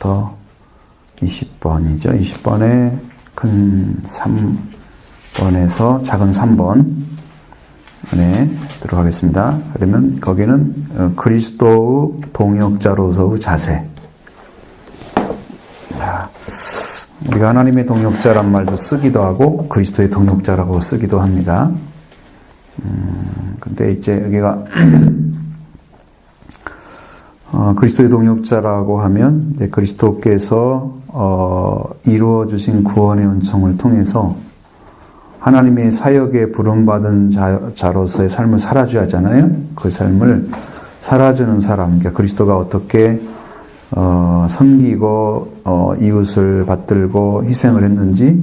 1번부터 20번이죠. 20번에 큰 3번에서 작은 3번 네, 들어가겠습니다. 그러면 거기는 그리스도의 동역자로서의 자세. 우리가 하나님의 동역자란 말도 쓰기도 하고 그리스도의 동역자라고 쓰기도 합니다. 근데 이제 여기가 그리스도의 동역자라고 하면 이제 그리스도께서 이루어 주신 구원의 은총을 통해서 하나님의 사역에 부름받은 자로서의 삶을 살아줘야 하잖아요. 그 삶을 살아주는 사람, 그러니까 그리스도가 어떻게 섬기고 이웃을 받들고 희생을 했는지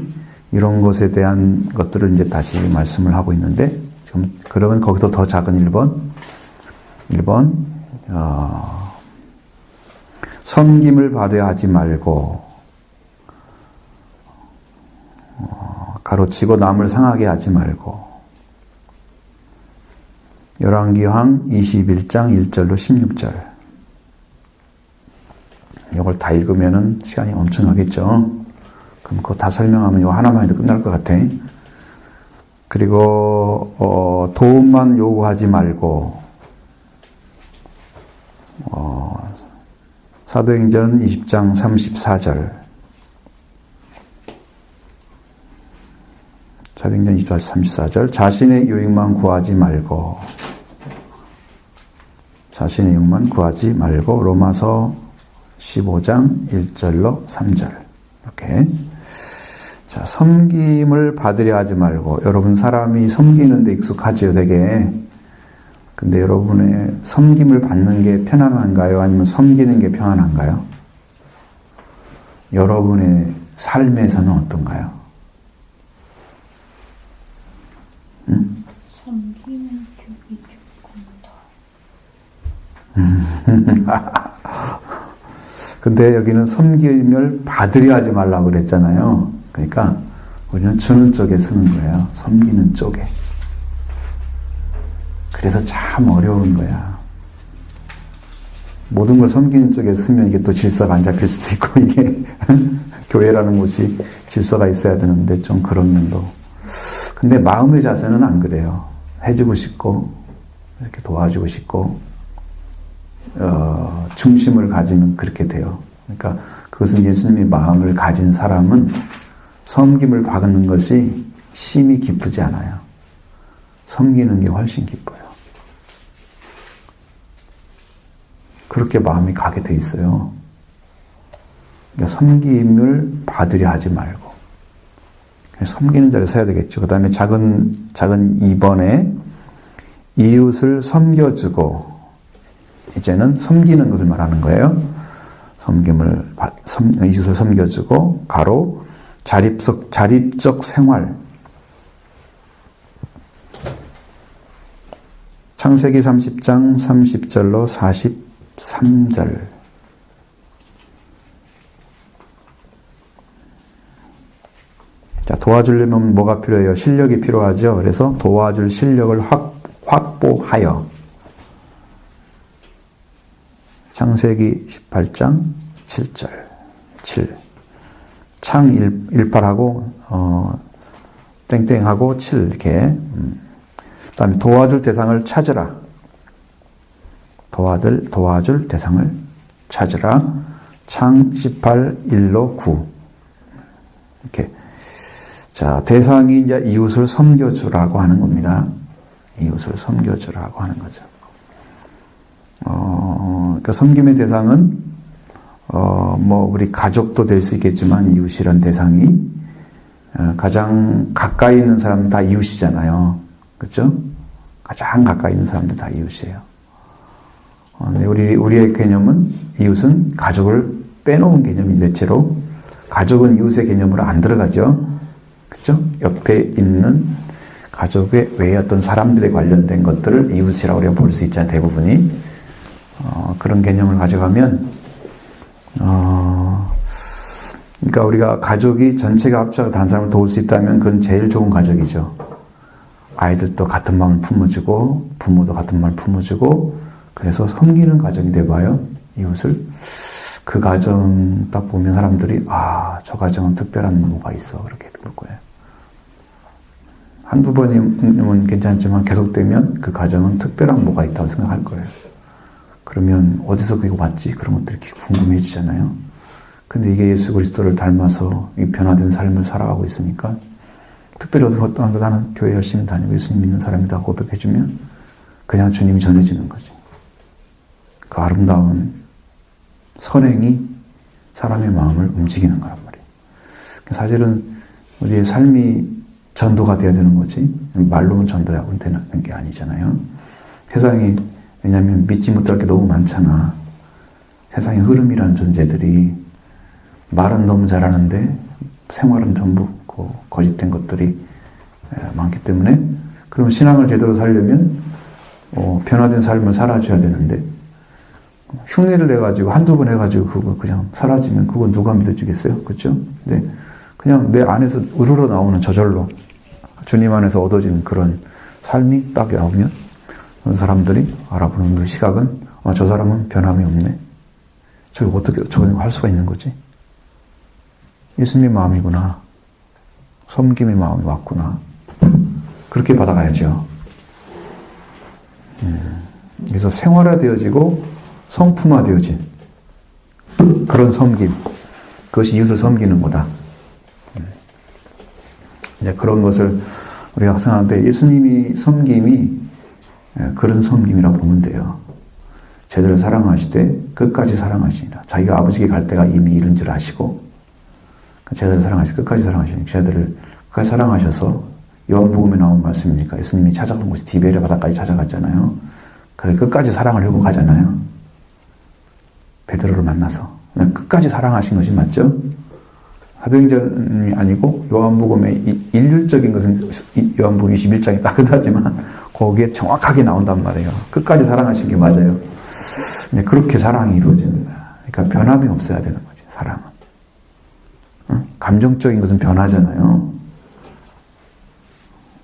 이런 것에 대한 것들을 이제 다시 말씀을 하고 있는데 지금 그러면 거기서 더 작은 1번 섬김을 받아야 하지 말고 가로치고 남을 상하게 하지 말고 열왕기상 21장 1절로 16절 이걸 다 읽으면은 시간이 엄청나겠죠. 그럼 그거 다 설명하면 이거 하나만 해도 끝날 것 같아. 그리고 도움만 요구하지 말고 사도행전 20장 34절 사도행전 20장 34절 자신의 유익만 구하지 말고 로마서 15장 1절로 3절 이렇게 자 섬김을 받으려 하지 말고 여러분 사람이 섬기는 데 익숙하지요 되게. 근데 여러분의 섬김을 받는 게 편안한가요? 아니면 섬기는 게 편안한가요? 여러분의 삶에서는 어떤가요? 섬기는 쪽이 조금 더. 근데 여기는 섬김을 받으려 하지 말라고 그랬잖아요. 그러니까 우리는 주는 쪽에 쓰는 거예요. 섬기는 쪽에. 그래서 참 어려운 거야. 모든 걸 섬기는 쪽에 쓰면 이게 또 질서가 안 잡힐 수도 있고 이게 교회라는 곳이 질서가 있어야 되는데 좀 그런 면도. 근데 마음의 자세는 안 그래요. 해주고 싶고 이렇게 도와주고 싶고 중심을 가지면 그렇게 돼요. 그러니까 그것은 예수님의 마음을 가진 사람은 섬김을 받는 것이 심히 기쁘지 않아요. 섬기는 게 훨씬 기뻐요. 그렇게 마음이 가게 돼 있어요. 그러니까 섬김을 받으려 하지 말고 섬기는 자리에 서야 되겠죠. 그 다음에 작은 2번에 이웃을 섬겨주고 이제는 섬기는 것을 말하는 거예요. 이웃을 섬겨주고 가로 자립적 생활 창세기 30장 30절로 43절 자, 도와주려면 뭐가 필요해요? 실력이 필요하죠. 그래서 도와줄 실력을 확보하여 창세기 18장 7절 7 창 18하고 땡땡하고 7 이렇게 그 다음에 도와줄 대상을 찾으라. 도와줄 대상을 찾으라. 창 18, 1로 9. 이렇게. 자, 대상이 이제 이웃을 섬겨주라고 하는 겁니다. 이웃을 섬겨주라고 하는 거죠. 그러니까 섬김의 대상은, 우리 가족도 될 수 있겠지만, 이웃이란 대상이, 가장 가까이 있는 사람들 다 이웃이잖아요. 그렇죠? 가장 가까이 있는 사람들 다 이웃이에요. 우리의 개념은 이웃은 가족을 빼놓은 개념이 대체로 가족은 이웃의 개념으로 안 들어가죠. 그렇죠? 옆에 있는 가족의 외의 어떤 사람들에 관련된 것들을 이웃이라고 우리가 볼 수 있잖아요. 대부분이 그런 개념을 가져가면 그러니까 우리가 가족이 전체가 합쳐서 다른 사람을 도울 수 있다면 그건 제일 좋은 가족이죠. 아이들도 같은 마음을 품어주고 부모도 같은 마음을 품어주고 그래서 섬기는 가정이 되어봐요. 이웃을. 그 가정 딱 보면 사람들이 저 가정은 특별한 뭐가 있어 그렇게 볼 거예요. 한두 번이면 괜찮지만 계속되면 그 가정은 특별한 뭐가 있다고 생각할 거예요. 그러면 어디서 그게 왔지? 그런 것들이 궁금해지잖아요. 근데 이게 예수 그리스도를 닮아서 이 변화된 삶을 살아가고 있으니까 특별히 어떤 나는 교회 열심히 다니고 예수님 믿는 사람이다 고백해주면 그냥 주님이 전해지는 거지. 그 아름다운 선행이 사람의 마음을 움직이는 거란 말이에요. 사실은 우리의 삶이 전도가 돼야 되는 거지 말로는 전도하고는 되는 게 아니잖아요. 세상이 왜냐하면 믿지 못할 게 너무 많잖아. 세상의 흐름이라는 존재들이 말은 너무 잘하는데 생활은 전부 거짓된 것들이 많기 때문에 그럼 신앙을 제대로 살려면 변화된 삶을 살아줘야 되는데 흉내를 내가지고 한두 번 해가지고 그거 그냥 사라지면 그건 누가 믿어주겠어요? 그렇죠? 네. 그냥 내 안에서 우러러 나오는 저절로 주님 안에서 얻어지는 그런 삶이 딱 나오면 그런 사람들이 알아보는 그 시각은 저 사람은 변함이 없네. 저거 어떻게 저거 할 수가 있는 거지? 예수님의 마음이구나. 섬김의 마음이 왔구나. 그렇게 받아가야죠. 그래서 생활화되어지고 성품화되어진 그런 섬김. 그것이 이웃을 섬기는 거다. 이제 그런 것을 우리가 학생한테 예수님이 섬김이 그런 섬김이라고 보면 돼요. 제자를 사랑하실 때 끝까지 사랑하시니라. 자기가 아버지께 갈 때가 이미 이른 줄 아시고 제자들을 사랑하시 끝까지 사랑하시니 제자들을 끝까지 사랑하셔서 요한복음에 나온 말씀이니까 예수님이 찾아간 곳이 디베레 바다까지 찾아갔잖아요. 그래 끝까지 사랑을 하고 가잖아요. 베드로를 만나서 끝까지 사랑하신 것이 맞죠? 사도행전이 아니고 요한복음의 일률적인 것은 요한복음 21장에 따뜻하지만 거기에 정확하게 나온단 말이에요. 끝까지 사랑하신 게 맞아요. 근데 그렇게 사랑이 이루어진다. 그러니까 변함이 없어야 되는 거지, 사랑은. 감정적인 것은 변하잖아요.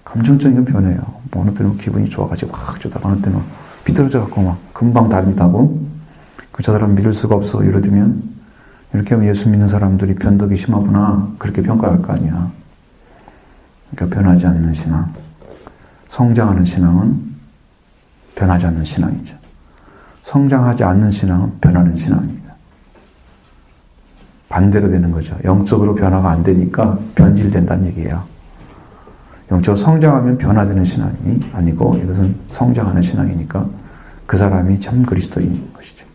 감정적인 건 변해요. 뭐 어느 때는 기분이 좋아가지고 막 좋다가 어느 때는 비뚤어져갖고 막 금방 다르다고 저 사람 믿을 수가 없어 이러면 이렇게 하면 예수 믿는 사람들이 변덕이 심하구나 그렇게 평가할 거 아니야. 그러니까 변하지 않는 신앙, 성장하는 신앙은 변하지 않는 신앙이죠. 성장하지 않는 신앙은 변하는 신앙입니다. 반대로 되는 거죠. 영적으로 변화가 안 되니까 변질된다는 얘기예요. 영적으로 성장하면 변화되는 신앙이 아니고 이것은 성장하는 신앙이니까 그 사람이 참 그리스도인인 것이죠.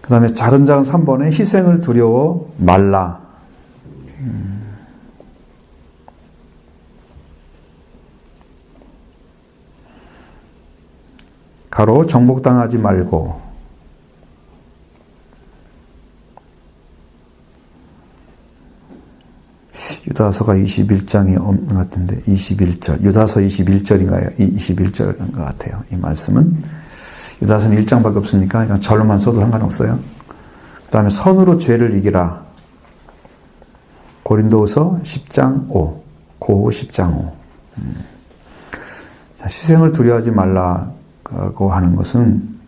그 다음에 작은 장 3번에 희생을 두려워 말라. 가로 정복당하지 말고 유다서가 21장이 없는 것 같은데 21절 유다서 21절인가요? 21절인 것 같아요. 이 말씀은 유다서는 1장밖에 없으니까 그냥 절로만 써도 상관없어요. 그 다음에 선으로 죄를 이기라. 고린도후서 10장 5 고 10장 5 희생을 두려워하지 말라고 하는 것은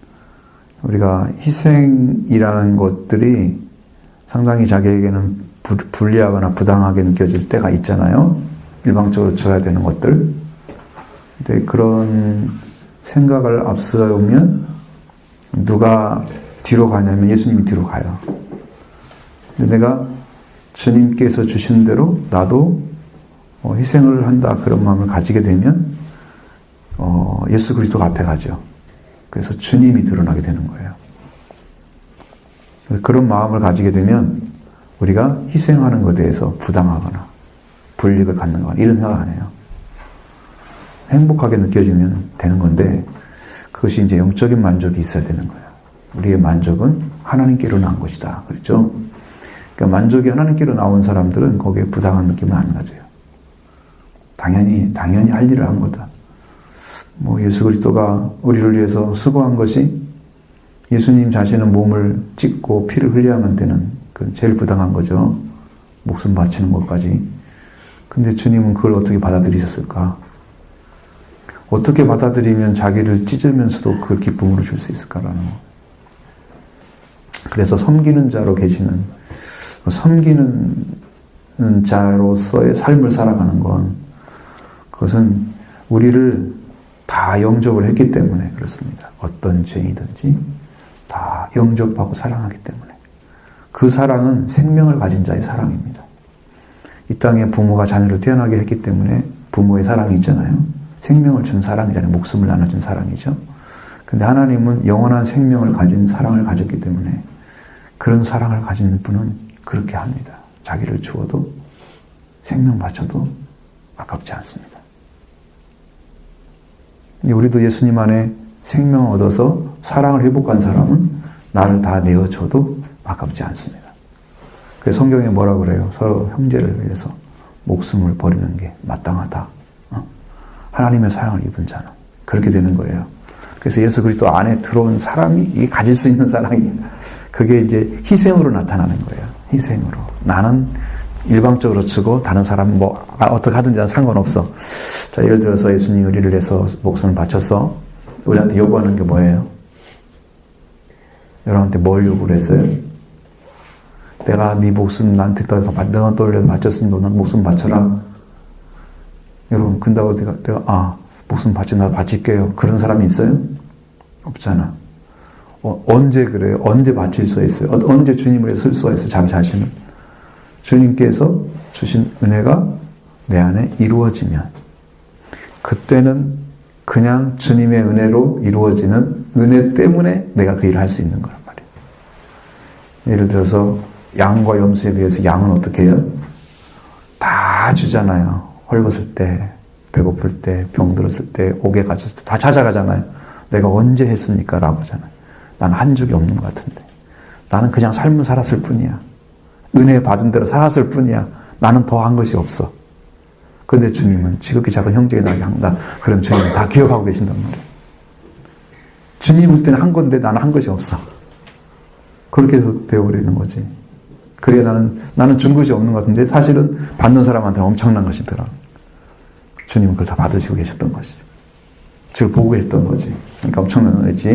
우리가 희생이라는 것들이 상당히 자기에게는 불리하거나 부당하게 느껴질 때가 있잖아요. 일방적으로 줘야 되는 것들. 근데 그런 생각을 앞서오면 누가 뒤로 가냐면 예수님이 뒤로 가요. 근데 내가 주님께서 주신 대로 나도 희생을 한다 그런 마음을 가지게 되면 예수 그리스도가 앞에 가죠. 그래서 주님이 드러나게 되는 거예요. 그런 마음을 가지게 되면 우리가 희생하는 것에 대해서 부당하거나 불이익을 갖는 거나 이런 생각 안 해요. 행복하게 느껴지면 되는 건데 그것이 이제 영적인 만족이 있어야 되는 거예요. 우리의 만족은 하나님께로 나온 것이다. 그렇죠? 그러니까 만족이 하나님께로 나온 사람들은 거기에 부당한 느낌을 안 가져요. 당연히 할 일을 한 거다. 뭐 예수 그리스도가 우리를 위해서 수고한 것이 예수님 자신은 몸을 찢고 피를 흘려야만 되는 그 제일 부당한 거죠. 목숨 바치는 것까지. 근데 주님은 그걸 어떻게 받아들이셨을까? 어떻게 받아들이면 자기를 찢으면서도 그 기쁨으로 줄 수 있을까라는 거. 그래서 섬기는 자로 계시는, 섬기는 자로서의 삶을 살아가는 건, 그것은 우리를 다 영접을 했기 때문에 그렇습니다. 어떤 죄이든지 다 영접하고 사랑하기 때문에. 그 사랑은 생명을 가진 자의 사랑입니다. 이 땅에 부모가 자녀를 태어나게 했기 때문에 부모의 사랑이 있잖아요. 생명을 준 사랑이잖아요. 목숨을 나눠준 사랑이죠. 근데 하나님은 영원한 생명을 가진 사랑을 가졌기 때문에 그런 사랑을 가진 분은 그렇게 합니다. 자기를 주어도 생명 바쳐도 아깝지 않습니다. 우리도 예수님 안에 생명을 얻어서 사랑을 회복한 사람은 나를 다 내어줘도 아깝지 않습니다. 그래서 성경에 뭐라고 그래요? 서로 형제를 위해서 목숨을 버리는 게 마땅하다. 하나님의 사랑을 입은 자는 그렇게 되는 거예요. 그래서 예수 그리스도 안에 들어온 사람이 이게 가질 수 있는 사랑이에요. 그게 이제 희생으로 나타나는 거예요. 희생으로. 나는 일방적으로 주고 다른 사람은 뭐 어떻게 하든지 상관없어. 자, 예를 들어서 예수님이 우리를 위해서 목숨을 바쳐서 우리한테 요구하는 게 뭐예요? 여러분한테 뭘 요구를 했어요? 내가 네 목숨 나한테 내가 또 위해서 바쳤으니 너는 목숨 바쳐라. 여러분, 근다고 내가 목숨 나도 바칠게요. 그런 사람이 있어요? 없잖아. 언제 그래요? 언제 바칠 수 있어요? 언제 주님을 위해 쓸 수가 있어요? 자기 자신을. 주님께서 주신 은혜가 내 안에 이루어지면 그때는 그냥 주님의 은혜로 이루어지는 은혜 때문에 내가 그 일을 할 수 있는 거란 말이에요. 예를 들어서 양과 염소에 비해서 양은 어떻게 해요? 다 주잖아요. 헐벗을 때, 배고플 때, 병들었을 때, 옥에 갇혔을 때 다 찾아가잖아요. 내가 언제 했습니까? 라고 하잖아요. 나는 한 적이 없는 것 같은데. 나는 그냥 삶을 살았을 뿐이야. 은혜 받은 대로 살았을 뿐이야. 나는 더 한 것이 없어. 그런데 주님은 지극히 작은 형제에 나게 한다. 그럼 주님은 다 기억하고 계신단 말이에요. 주님 올 때는 한 건데 나는 한 것이 없어. 그렇게 해서 되어버리는 거지. 그래 나는 준 것이 없는 것 같은데 사실은 받는 사람한테는 엄청난 것이더라. 주님은 그걸 다 받으시고 계셨던 것이지. 저를 보고 계셨던 거지. 그러니까 엄청난 은혜지.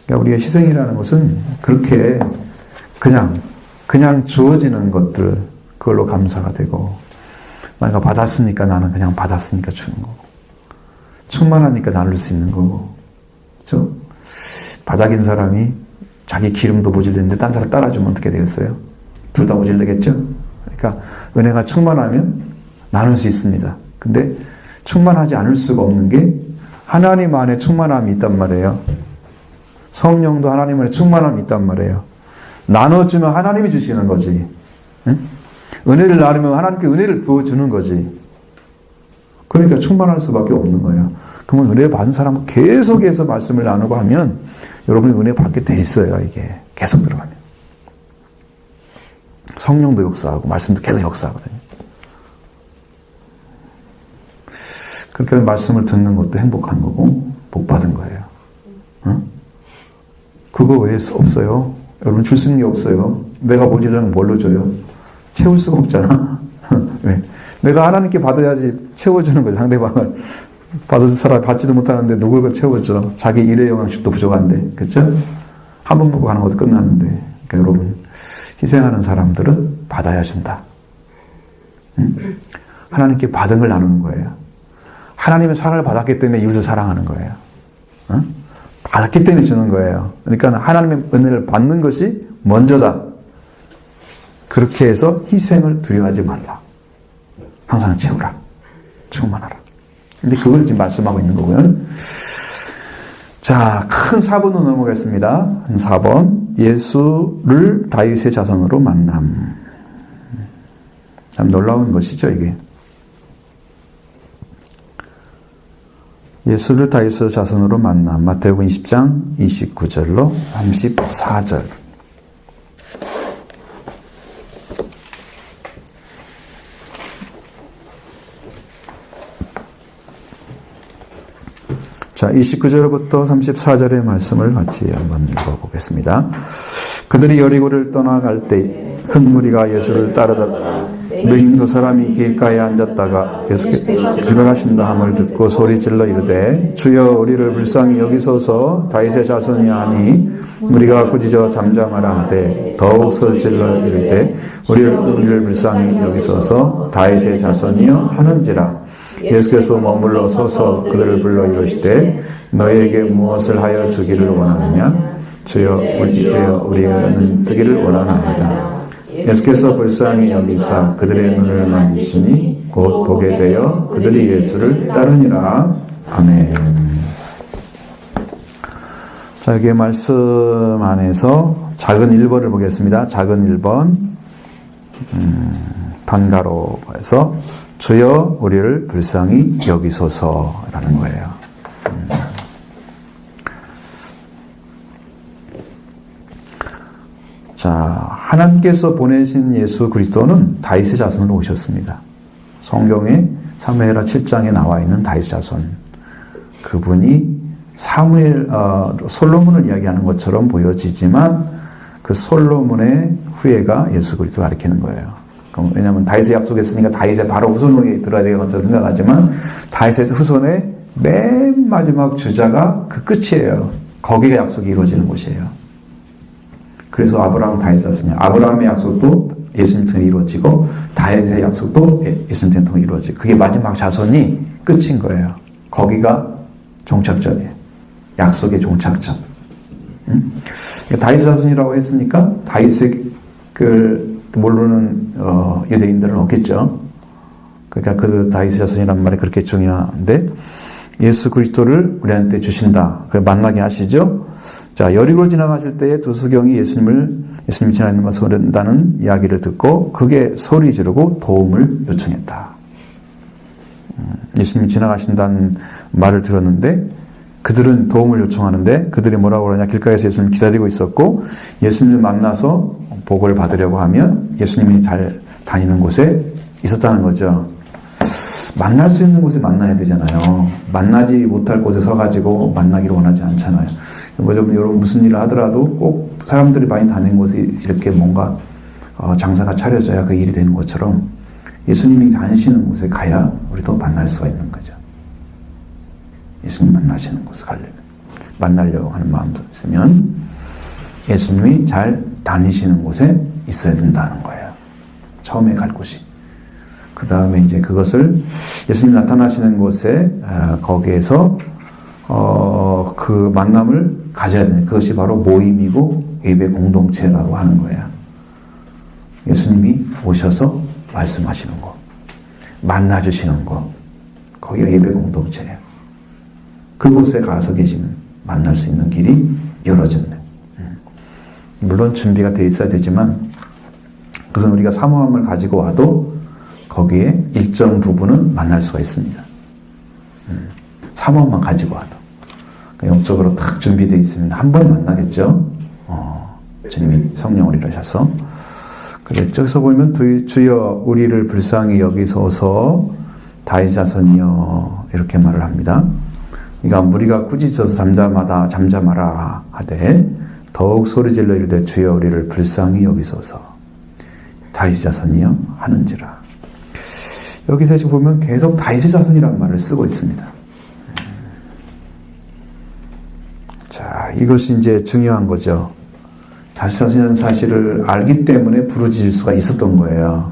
그러니까 우리가 희생이라는 것은 그렇게 그냥 주어지는 것들, 그걸로 감사가 되고, 내가 받았으니까 나는 그냥 받았으니까 주는 거고, 충만하니까 나눌 수 있는 거고, 그렇죠? 바닥인 사람이 자기 기름도 모질리는데 딴 사람 따라주면 어떻게 되겠어요? 둘 다 모질리겠죠? 그러니까 은혜가 충만하면 나눌 수 있습니다. 근데 충만하지 않을 수가 없는 게 하나님 안에 충만함이 있단 말이에요. 성령도 하나님 안에 충만함이 있단 말이에요. 나눠주면 하나님이 주시는 거지. 응? 은혜를 나누면 하나님께 은혜를 부어주는 거지. 그러니까 충만할 수밖에 없는 거예요. 그러면 은혜 받은 사람은 계속해서 말씀을 나누고 하면 여러분이 은혜 받게 돼 있어요. 이게 계속 들어가면. 성령도 역사하고 말씀도 계속 역사하거든요. 그렇게 말씀을 듣는 것도 행복한 거고 복 받은 거예요. 응? 그거 왜 없어요? 여러분 줄 수 있는 게 없어요. 내가 모자라는 뭘로 줘요? 채울 수가 없잖아. 왜? 내가 하나님께 받아야지 채워주는 거죠. 상대방을. 받을 사람 받지도 못하는데 누굴 채워줘. 자기 일의 영향식도 부족한데. 그렇죠? 한 번 먹고 가는 것도 끝났는데. 그러니까 여러분 희생하는 사람들은 받아야 준다. 응? 하나님께 받은 걸 나누는 거예요. 하나님의 사랑을 받았기 때문에 이웃을 사랑하는 거예요. 응? 받았기 때문에 주는 거예요. 그러니까 하나님의 은혜를 받는 것이 먼저다. 그렇게 해서 희생을 두려워하지 말라. 항상 채우라. 충만하라. 근데 그걸 지금 말씀하고 있는 거고요. 자, 큰 4번으로 넘어가겠습니다. 4번. 예수를 다윗의 자손으로 만남. 참 놀라운 것이죠, 이게. 예수를 다윗의 자손으로 만남. 마태복음 20장 29절로 34절. 자, 29절부터 34절의 말씀을 같이 한번 읽어보겠습니다. 그들이 여리고를 떠나갈 때 큰 무리가 예수를 따르더라. 너희 두 사람이 길가에 앉았다가 예수께서 기별하신다 함을 듣고 소리질러 이르되 주여 우리를 불쌍히 여기소서. 다윗의 자손이 아니 우리가 꾸짖어 잠잠하라 하되 더욱 소리질러 이르되 우리를 불쌍히 여기소서. 다윗의 자손이여 하는지라. 예수께서 머물러 서서 그들을 불러 이르시되 너희에게 무엇을 하여 주기를 원하느냐. 주여 우리는 뜨기를 원하나이다. 예수께서 불쌍히 여기사 그들의 눈을 만지시니 곧 보게 되어 그들이 예수를 따르니라. 아멘. 자, 여기 말씀 안에서 작은 1번을 보겠습니다. 작은 1번 반가로에서 주여 우리를 불쌍히 여기소서라는 거예요. 자, 하나님께서 보내신 예수 그리스도는 다윗의 자손으로 오셨습니다. 성경에 사무엘하 7장에 나와 있는 다윗 자손. 그분이 솔로몬을 이야기하는 것처럼 보여지지만 그 솔로몬의 후예가 예수 그리스도를 가리키는 거예요. 왜냐하면 다윗의 약속했으니까 다윗의 바로 후손으로 들어야 되는 것처럼 생각하지만 다윗의 후손의 맨 마지막 주자가 그 끝이에요. 거기가 약속이 이루어지는 곳이에요. 그래서 아브라함 다윗 자손이야. 아브라함의 약속도 예수님 통해 이루어지고 다윗의 약속도 예수님 통해 이루어지고 그게 마지막 자손이 끝인 거예요. 거기가 종착점이에요. 약속의 종착점. 다윗 자손이라고 했으니까 다윗의 모르는 유대인들은 없겠죠. 그러니까 그 다윗의 자손이란 말이 그렇게 중요한데 예수 그리스도를 우리한테 주신다. 만나게 하시죠. 자, 여리고를 지나가실 때에 두수경이 예수님이 지나가는 것을 소리한다는 이야기를 듣고 그게 소리 지르고 도움을 요청했다. 예수님이 지나가신다는 말을 들었는데 그들은 도움을 요청하는데 그들이 뭐라고 그러냐. 길가에서 예수님을 기다리고 있었고 예수님을 만나서 복을 받으려고 하면 예수님이 다니는 곳에 있었다는 거죠. 만날 수 있는 곳에 만나야 되잖아요. 만나지 못할 곳에 서가지고 만나기를 원하지 않잖아요. 여러분 무슨 일을 하더라도 꼭 사람들이 많이 다니는 곳에 이렇게 뭔가 장사가 차려져야 그 일이 되는 것처럼 예수님이 다니시는 곳에 가야 우리도 만날 수가 있는 거죠. 예수님 만나시는 곳에 가려면 만나려고 하는 마음이 있으면 예수님이 잘 다니시는 곳에 있어야 된다는 거예요. 처음에 갈 곳이. 그 다음에 이제 그것을 예수님 나타나시는 곳에 거기에서 그 만남을 가져야 되는 그것이 바로 모임이고 예배 공동체라고 하는 거예요. 예수님이 오셔서 말씀하시는 곳, 만나주시는 곳, 거기가 예배 공동체예요. 그곳에 가서 계시면 만날 수 있는 길이 열어졌네. 물론 준비가 돼 있어야 되지만 그것은 우리가 사모함을 가지고 와도 거기에 일정 부분은 만날 수가 있습니다. 사모함만 가지고 와도 영적으로 딱 준비되어 있으면 한 번 만나겠죠. 주님이 성령을 일하셔서. 그래, 저기서 보면 주여 우리를 불쌍히 여기소서. 다윗 자손이여 이렇게 말을 합니다. 그러니까 우리가 꾸짖어서 잠잠하라 하되 더욱 소리질러 이르되 주여 우리를 불쌍히 여기소서. 다윗 자손이여 하는지라. 여기서 지금 보면 계속 다윗의 자손이라는 말을 쓰고 있습니다. 자, 이것이 이제 중요한 거죠. 다윗 자손이라는 사실을 알기 때문에 부르짖을 수가 있었던 거예요.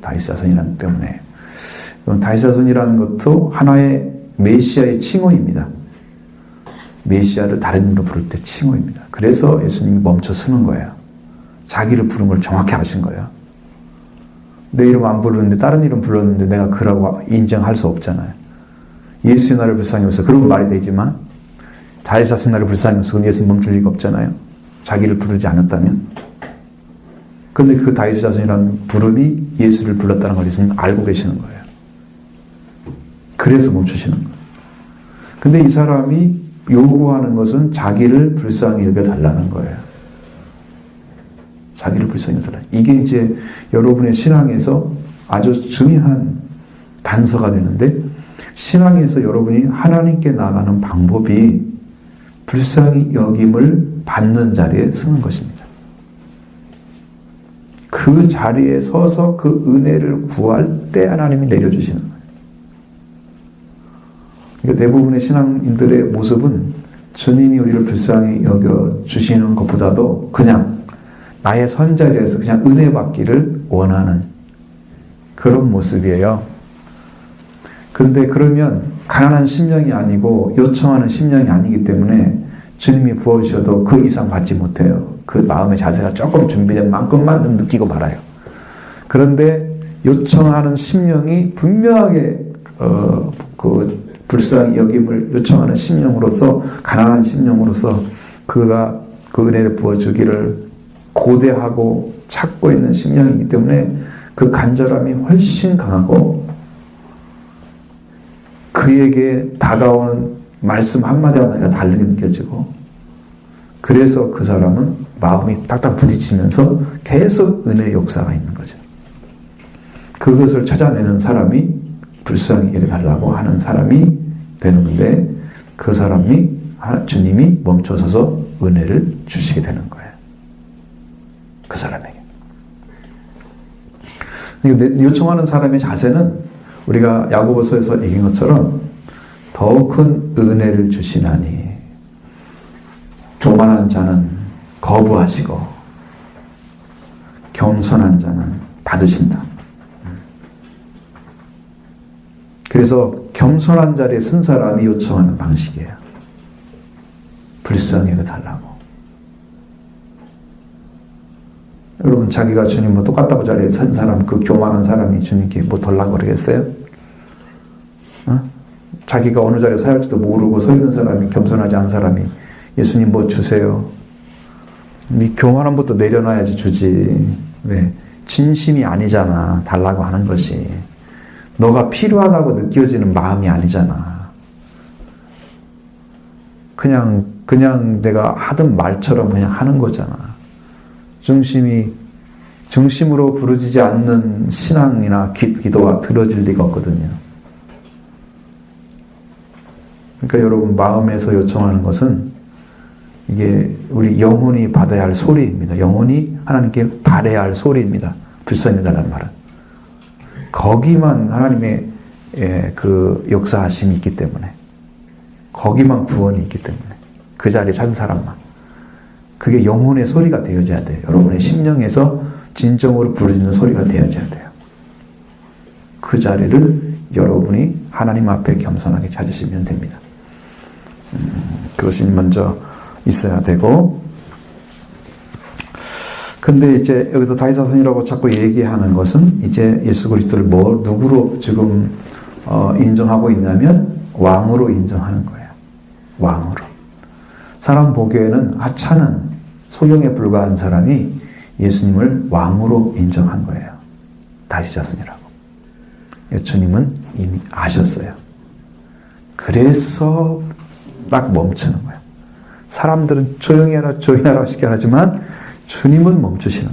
다윗 자손이라는 때문에. 다윗 자손이라는 것도 하나의 메시아의 칭호입니다. 메시아를 다른 이름으로 부를 때 칭호입니다. 그래서 예수님이 멈춰 서는 거예요. 자기를 부른 걸 정확히 아신 거예요. 내 이름 안 부르는데 다른 이름 불렀는데 내가 그라고 인정할 수 없잖아요. 예수의 나를 불쌍히 여기소서. 그런 말이 되지만 다윗 자손 나를 불쌍히 여기소서. 그건 예수님 멈출 리가 없잖아요. 자기를 부르지 않았다면. 그런데 그 다윗 자손이라는 부름이 예수를 불렀다는 걸 예수님 알고 계시는 거예요. 그래서 멈추시는 거예요. 근데 이 사람이 요구하는 것은 자기를 불쌍히 여겨달라는 거예요. 자기를 불쌍히 여겨달라. 이게 이제 여러분의 신앙에서 아주 중요한 단서가 되는데, 신앙에서 여러분이 하나님께 나아가는 방법이 불쌍히 여김을 받는 자리에 서는 것입니다. 그 그 자리에 서서 그 은혜를 구할 때 하나님이 내려주시는 거예요. 그러니까 대부분의 신앙인들의 모습은 주님이 우리를 불쌍히 여겨주시는 것보다도 그냥 나의 선자리에서 그냥 은혜 받기를 원하는 그런 모습이에요. 그런데 그러면 가난한 심령이 아니고 요청하는 심령이 아니기 때문에 주님이 부어주셔도 그 이상 받지 못해요. 그 마음의 자세가 조금 준비된 만큼만 좀 느끼고 말아요. 그런데 요청하는 심령이 분명하게 그 불쌍히 여김을 요청하는 심령으로서, 가난한 심령으로서 그가 그 은혜를 부어주기를 고대하고 찾고 있는 심령이기 때문에 그 간절함이 훨씬 강하고 그에게 다가오는 말씀 한마디 한마디가 다르게 느껴지고, 그래서 그 사람은 마음이 딱딱 부딪히면서 계속 은혜의 역사가 있는 거죠. 그것을 찾아내는 사람이 불쌍히 여겨달라고 하는 사람이 되는 건데, 그 사람이 주님이 멈춰서서 은혜를 주시게 되는 거예요. 그 사람에게. 요청하는 사람의 자세는 우리가 야고보서에서 얘기한 것처럼 더 큰 은혜를 주시나니 교만한 자는 거부하시고 겸손한 자는 받으신다. 그래서 겸손한 자리에 쓴 사람이 요청하는 방식이에요. 불쌍히 여겨달라고. 여러분, 자기가 주님과 똑같다고 자리에 선 사람, 그 교만한 사람이 주님께 뭐 달라고 그러겠어요? 자기가 어느 자리에 서야 할지도 모르고 서 있는 사람이, 겸손하지 않은 사람이 예수님 뭐 주세요. 네 교만한 것도 내려놔야지 주지. 왜? 진심이 아니잖아. 달라고 하는 것이. 너가 필요하다고 느껴지는 마음이 아니잖아. 그냥 내가 하던 말처럼 그냥 하는 거잖아. 중심으로 부르지지 않는 신앙이나 기도가 들어질 리가 없거든요. 그러니까 여러분, 마음에서 요청하는 것은 이게 우리 영혼이 받아야 할 소리입니다. 영혼이 하나님께 바라야 할 소리입니다. 불쌍히 해달라는 말은. 거기만 하나님의 그 역사하심이 있기 때문에, 거기만 구원이 있기 때문에, 그 자리에 찾은 사람만. 그게 영혼의 소리가 되어져야 돼요. 여러분의 심령에서 진정으로 부르짖는 소리가 되어져야 돼요. 그 자리를 여러분이 하나님 앞에 겸손하게 찾으시면 됩니다. 그것이 먼저 있어야 되고, 근데 이제 여기서 다윗사손이라고 자꾸 얘기하는 것은 이제 예수 그리스도를 누구로 지금 인정하고 있냐면 왕으로 인정하는 거예요. 왕으로. 사람 보기에는 하찮은 소경에 불과한 사람이 예수님을 왕으로 인정한 거예요. 다윗 자손이라고. 주님은 이미 아셨어요. 그래서 딱 멈추는 거예요. 사람들은 조용히 하라 시켜하지만 주님은 멈추시는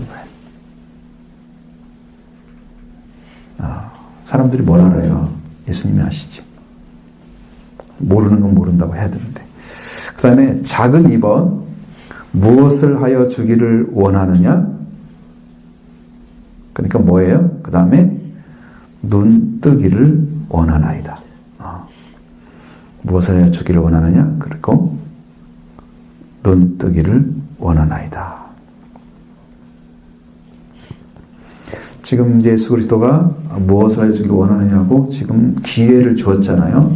거예요. 사람들이 뭘 알아요? 예수님이 아시지. 모르는 건 모른다고 해야 되는데. 그 다음에 작은 2번, 무엇을 하여 주기를 원하느냐? 그러니까 뭐예요? 그 다음에 눈 뜨기를 원하나이다. 무엇을 하여 주기를 원하느냐? 그리고 눈 뜨기를 원하나이다. 지금 이제 예수 그리스도가 무엇을 하여 주기를 원하느냐고 지금 기회를 주었잖아요.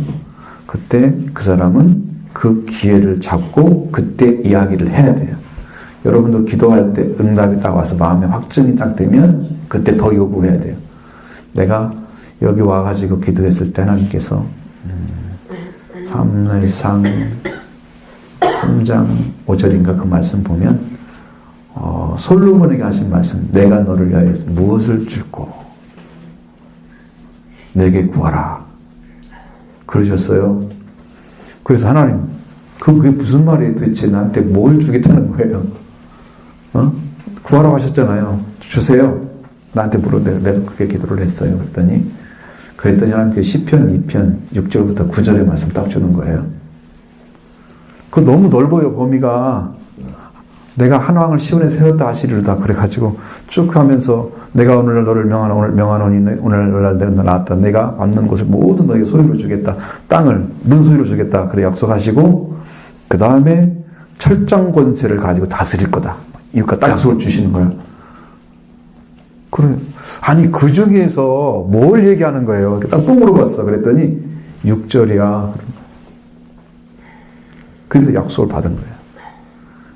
그때 그 사람은 그 기회를 잡고 그때 이야기를 해야 돼요. 여러분도 기도할 때 응답이 딱 와서 마음에 확증이 딱 되면 그때 더 요구해야 돼요. 내가 여기 와가지고 기도했을 때 하나님께서 사무엘상 3장 5절인가 그 말씀 보면 솔로몬에게 하신 말씀, 내가 너를 위하여 무엇을 줄고 내게 구하라 그러셨어요. 그래서 하나님, 그게 무슨 말이에요? 도대체 나한테 뭘 주겠다는 거예요? 구하라고 하셨잖아요. 주세요. 나한테 내가 그렇게 기도를 했어요. 그랬더니 하나님께 시편 2편 6절부터 9절의 말씀 딱 주는 거예요. 그거 너무 넓어요, 범위가. 내가 한 왕을 시온에 세웠다 하시리로다. 그래가지고 쭉 하면서 내가 오늘날 너를 명하노니 오늘날 내가 나왔다. 내가 앉는 곳을 모두 너에게 소유로 주겠다. 땅을 문소유로 주겠다. 그래 약속하시고 그 다음에 철장 권세를 가지고 다스릴 거다. 이유가 딱 약속을 주시는 거예요. 그래. 아니 그 중에서 뭘 얘기하는 거예요? 딱 또 물어봤어. 그랬더니 6절이야. 그래서 약속을 받은 거예요.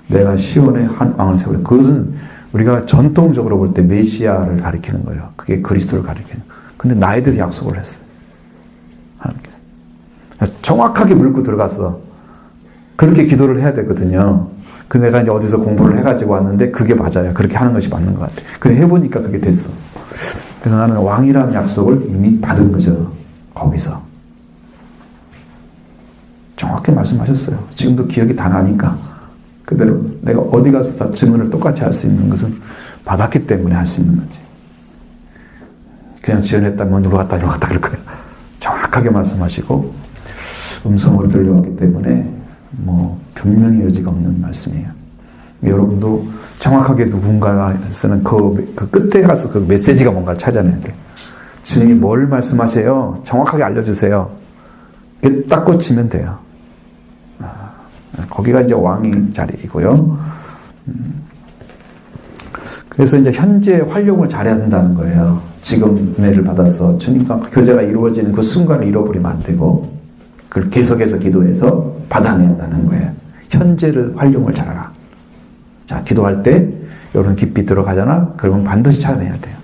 내가 시온에 한 왕을 세우겠다. 그것은 우리가 전통적으로 볼 때 메시아를 가리키는 거예요. 그게 그리스도를 가리키는 거예요. 근데 나에 대해서 약속을 했어요. 하나님께서. 정확하게 물고 들어갔어. 그렇게 기도를 해야 되거든요. 그 내가 이제 어디서 공부를 해가지고 왔는데 그게 맞아요. 그렇게 하는 것이 맞는 것 같아. 그래 해보니까 그게 됐어. 그래서 나는 왕이라는 약속을 이미 받은 거죠. 거기서. 정확히 말씀하셨어요. 지금도 기억이 다 나니까. 그대로 내가 어디 가서 다 증언을 똑같이 할 수 있는 것은 받았기 때문에 할 수 있는 거지. 그냥 지어냈다면 이리로 갔다 그럴 거예요. 정확하게 말씀하시고 음성으로 들려왔기 때문에 뭐 분명히 여지가 없는 말씀이에요. 여러분도 정확하게 누군가가 쓰는 그 끝에 가서 그 메시지가 뭔가를 찾아내야 돼요. 주님이 뭘 말씀하세요? 정확하게 알려주세요. 이게 딱 꽂히면 돼요. 거기가 이제 왕의 자리이고요. 그래서 이제 현재 활용을 잘해야 된다는 거예요. 지금 은혜를 받아서 주님과 교제가 이루어지는 그 순간을 잃어버리면 안 되고 그걸 계속해서 기도해서 받아내야 한다는 거예요. 현재를 활용을 잘하라. 자, 기도할 때 여러분 깊이 들어가잖아? 그러면 반드시 찾아내야 돼요.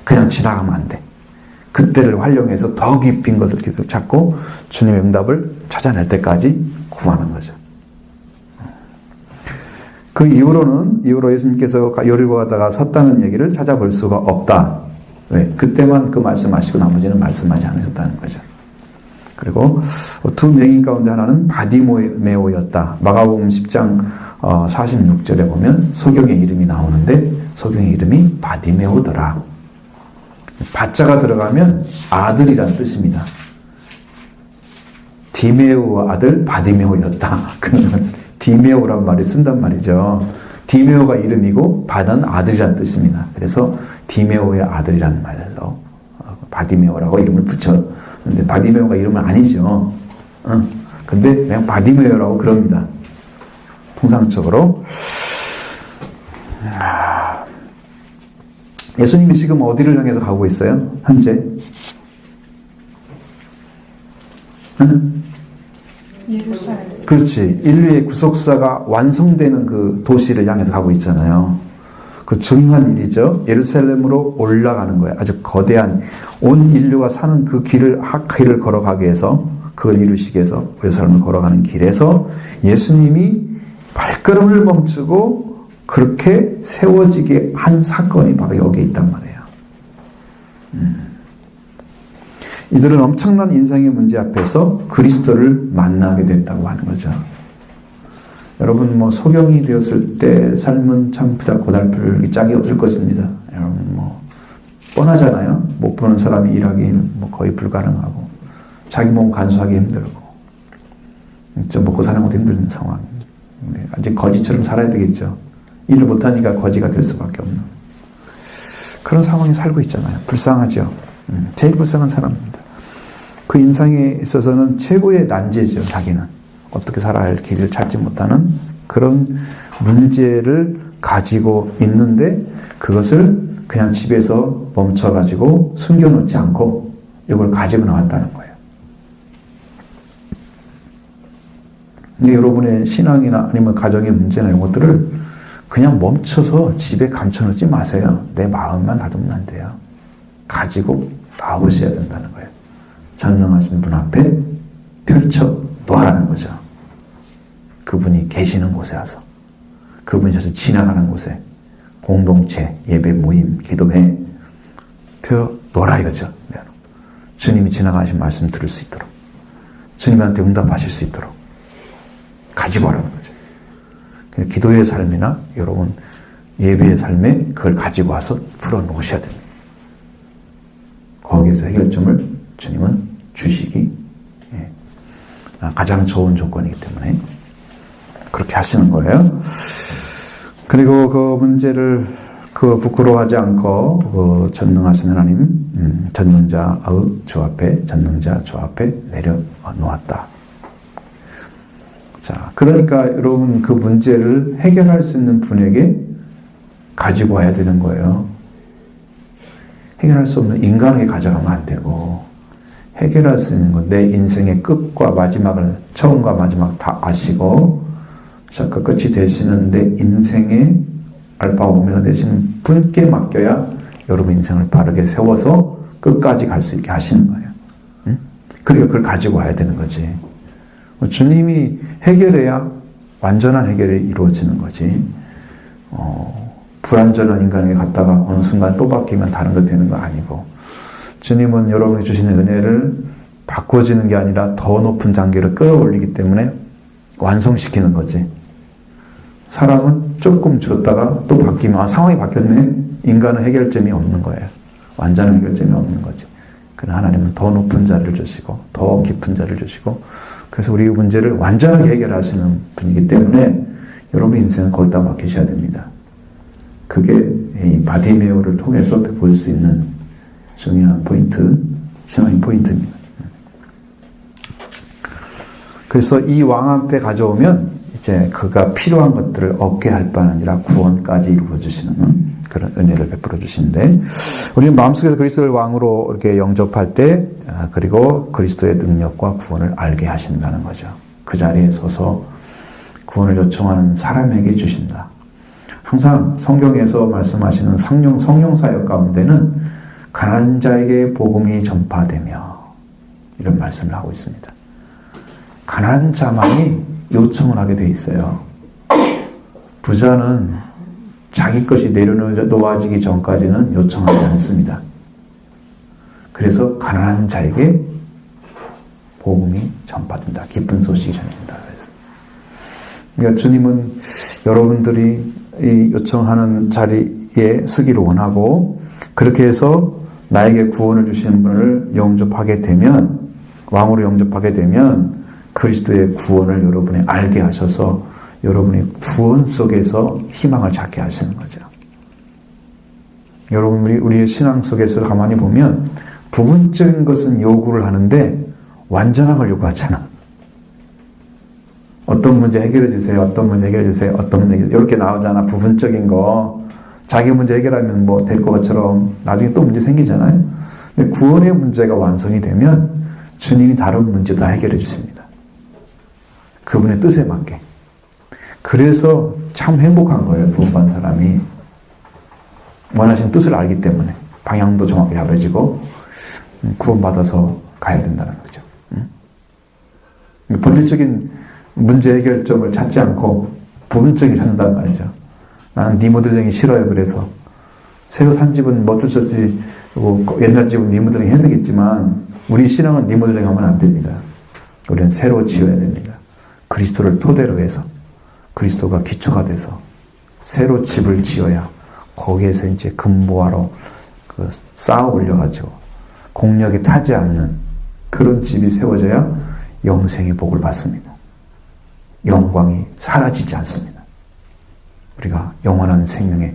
그냥 지나가면 안 돼. 그때를 활용해서 더 깊은 것을 계속 찾고 주님의 응답을 찾아낼 때까지 구하는 거죠. 그 이후로 예수님께서 여리고 가다가 섰다는 얘기를 찾아볼 수가 없다. 왜? 그때만 그 말씀하시고 나머지는 말씀하지 않으셨다는 거죠. 그리고 두 명인 가운데 하나는 바디메오였다. 마가복음 10장 46절에 보면 소경의 이름이 나오는데 소경의 이름이 바디메오더라. 바자가 들어가면 아들이란 뜻입니다. 디메오 아들 바디메오였다. 그러면 디메오란 말을 쓴단 말이죠. 디메오가 이름이고 바는 아들이란 뜻입니다. 그래서 디메오의 아들이란 말로 바디메오라고 이름을 붙였는데 바디메오가 이름은 아니죠. 근데 그냥 바디메오라고 그럽니다. 통상적으로. 예수님이 지금 어디를 향해서 가고 있어요? 현재? 예루살렘. 그렇지. 인류의 구속사가 완성되는 그 도시를 향해서 가고 있잖아요. 그 중요한 일이죠. 예루살렘으로 올라가는 거예요. 아주 거대한 온 인류가 사는 그 길을 걸어가기 위해서 그걸 이루시기 위해서 예루살렘을 걸어가는 길에서 예수님이 발걸음을 멈추고 그렇게 세워지게 한 사건이 바로 여기에 있단 말이에요. 이들은 엄청난 인생의 문제 앞에서 그리스도를 만나게 됐다고 하는 거죠. 여러분 뭐 소경이 되었을 때 삶은 참 고달플 짝이 없을 것입니다. 여러분 뭐 뻔하잖아요. 못 보는 사람이 일하기는 뭐 거의 불가능하고 자기 몸 간수하기 힘들고 좀 먹고 사는 것도 힘든 상황. 아직 거지처럼 살아야 되겠죠. 일을 못하니까 거지가 될 수밖에 없는 그런 상황에 살고 있잖아요. 불쌍하죠. 제일 불쌍한 사람입니다. 그 인생에 있어서는 최고의 난제죠. 자기는 어떻게 살아야 할 길을 찾지 못하는 그런 문제를 가지고 있는데 그것을 그냥 집에서 멈춰가지고 숨겨놓지 않고 이걸 가지고 나왔다는 거예요. 근데 여러분의 신앙이나 아니면 가정의 문제나 이런 것들을 그냥 멈춰서 집에 감춰놓지 마세요. 내 마음만 다듬으면 안 돼요. 가지고 나오셔야 된다는 거예요. 전능하신 분 앞에 펼쳐 놓으라는 거죠. 그분이 계시는 곳에 와서 그분이 저서 지나가는 곳에 공동체, 예배, 모임, 기도회 되어 놓으라 이거죠. 주님이 지나가신 말씀 들을 수 있도록 주님한테 응답하실 수 있도록 가지고 오라는 거죠. 기도의 삶이나 여러분 예배의 삶에 그걸 가지고 와서 풀어놓으셔야 됩니다. 거기에서 해결점을 주님은 주시기 가장 좋은 조건이기 때문에 그렇게 하시는 거예요. 그리고 그 문제를 부끄러워하지 않고 전능하신 하나님, 전능자 주 앞에 내려놓았다. 자, 그러니까 여러분 그 문제를 해결할 수 있는 분에게 가지고 와야 되는 거예요. 해결할 수 없는 인간에게 가져가면 안 되고, 해결할 수 있는 건 내 인생의 끝과 마지막을, 처음과 마지막 다 아시고 시작과 끝이 되시는 내 인생의 알파와 오메가 되시는 분께 맡겨야 여러분 인생을 바르게 세워서 끝까지 갈 수 있게 하시는 거예요. 응? 그러니까 그걸 가지고 와야 되는 거지. 주님이 해결해야 완전한 해결이 이루어지는 거지. 불완전한 인간에게 갔다가 어느 순간 또 바뀌면 다른 거 되는 거 아니고, 주님은 여러분이 주시는 은혜를 바꿔주는 게 아니라 더 높은 단계로 끌어올리기 때문에 완성시키는 거지. 사람은 조금 줬다가 또 바뀌면 상황이 바뀌었네. 인간은 해결점이 없는 거예요. 완전한 해결점이 없는 거지. 그러나 하나님은 더 높은 자리를 주시고 더 깊은 자리를 주시고, 그래서 우리 문제를 완전하게 해결하시는 분이기 때문에 여러분 인생은 거기다 맡기셔야 됩니다. 그게 이 바디메오를 통해서 볼 수 있는 중요한 포인트, 신앙의 포인트입니다. 그래서 이 왕 앞에 가져오면 이제 그가 필요한 것들을 얻게 할 뿐 아니라 구원까지 이루어 주시는 그런 은혜를 베풀어 주시는데, 우리는 마음속에서 그리스도를 왕으로 이렇게 영접할 때, 그리고 그리스도의 능력과 구원을 알게 하신다는 거죠. 그 자리에 서서 구원을 요청하는 사람에게 주신다. 항상 성경에서 말씀하시는 성령 사역 가운데는 가난한 자에게 복음이 전파되며 이런 말씀을 하고 있습니다. 가난한 자만이 요청을 하게 돼 있어요. 부자는 자기 것이 내려놓아지기 전까지는 요청하지 않습니다. 그래서 가난한 자에게 복음이 전파된다. 기쁜 소식이 전해진다. 그러니까 주님은 여러분들이 이 요청하는 자리에 서기를 원하고, 그렇게 해서 나에게 구원을 주시는 분을 영접하게 되면, 왕으로 영접하게 되면 그리스도의 구원을 여러분이 알게 하셔서 여러분이 구원 속에서 희망을 찾게 하시는 거죠. 여러분, 우리의 신앙 속에서 가만히 보면 부분적인 것은 요구를 하는데 완전한 걸 요구하잖아. 어떤 문제 해결해 주세요. 어떤 문제 해결해 주세요. 어떤 문제 이렇게 나오잖아. 부분적인 거. 자기 문제 해결하면 뭐 될 것처럼 나중에 또 문제 생기잖아요. 근데 구원의 문제가 완성이 되면 주님이 다른 문제도 다 해결해 주십니다. 그분의 뜻에 맞게. 그래서 참 행복한 거예요. 구원받은 사람이. 원하시는 뜻을 알기 때문에 방향도 정확히 잡아지고 구원받아서 가야 된다는 거죠. 본질적인 문제 해결점을 찾지 않고 부분적인 찾는단 말이죠. 나는 리모델링이 싫어요. 그래서 새로 산 집은 뭐 어쩔 수 없이 옛날 집은 리모델링 해야 되겠지만 우리 신앙은 리모델링 하면 안 됩니다. 우리는 새로 지어야 됩니다. 그리스도를 토대로 해서 그리스도가 기초가 돼서 새로 집을 지어야 거기에서 이제 근보화로 쌓아 올려가지고 공력이 타지 않는 그런 집이 세워져야 영생의 복을 받습니다. 영광이 사라지지 않습니다. 우리가 영원한 생명의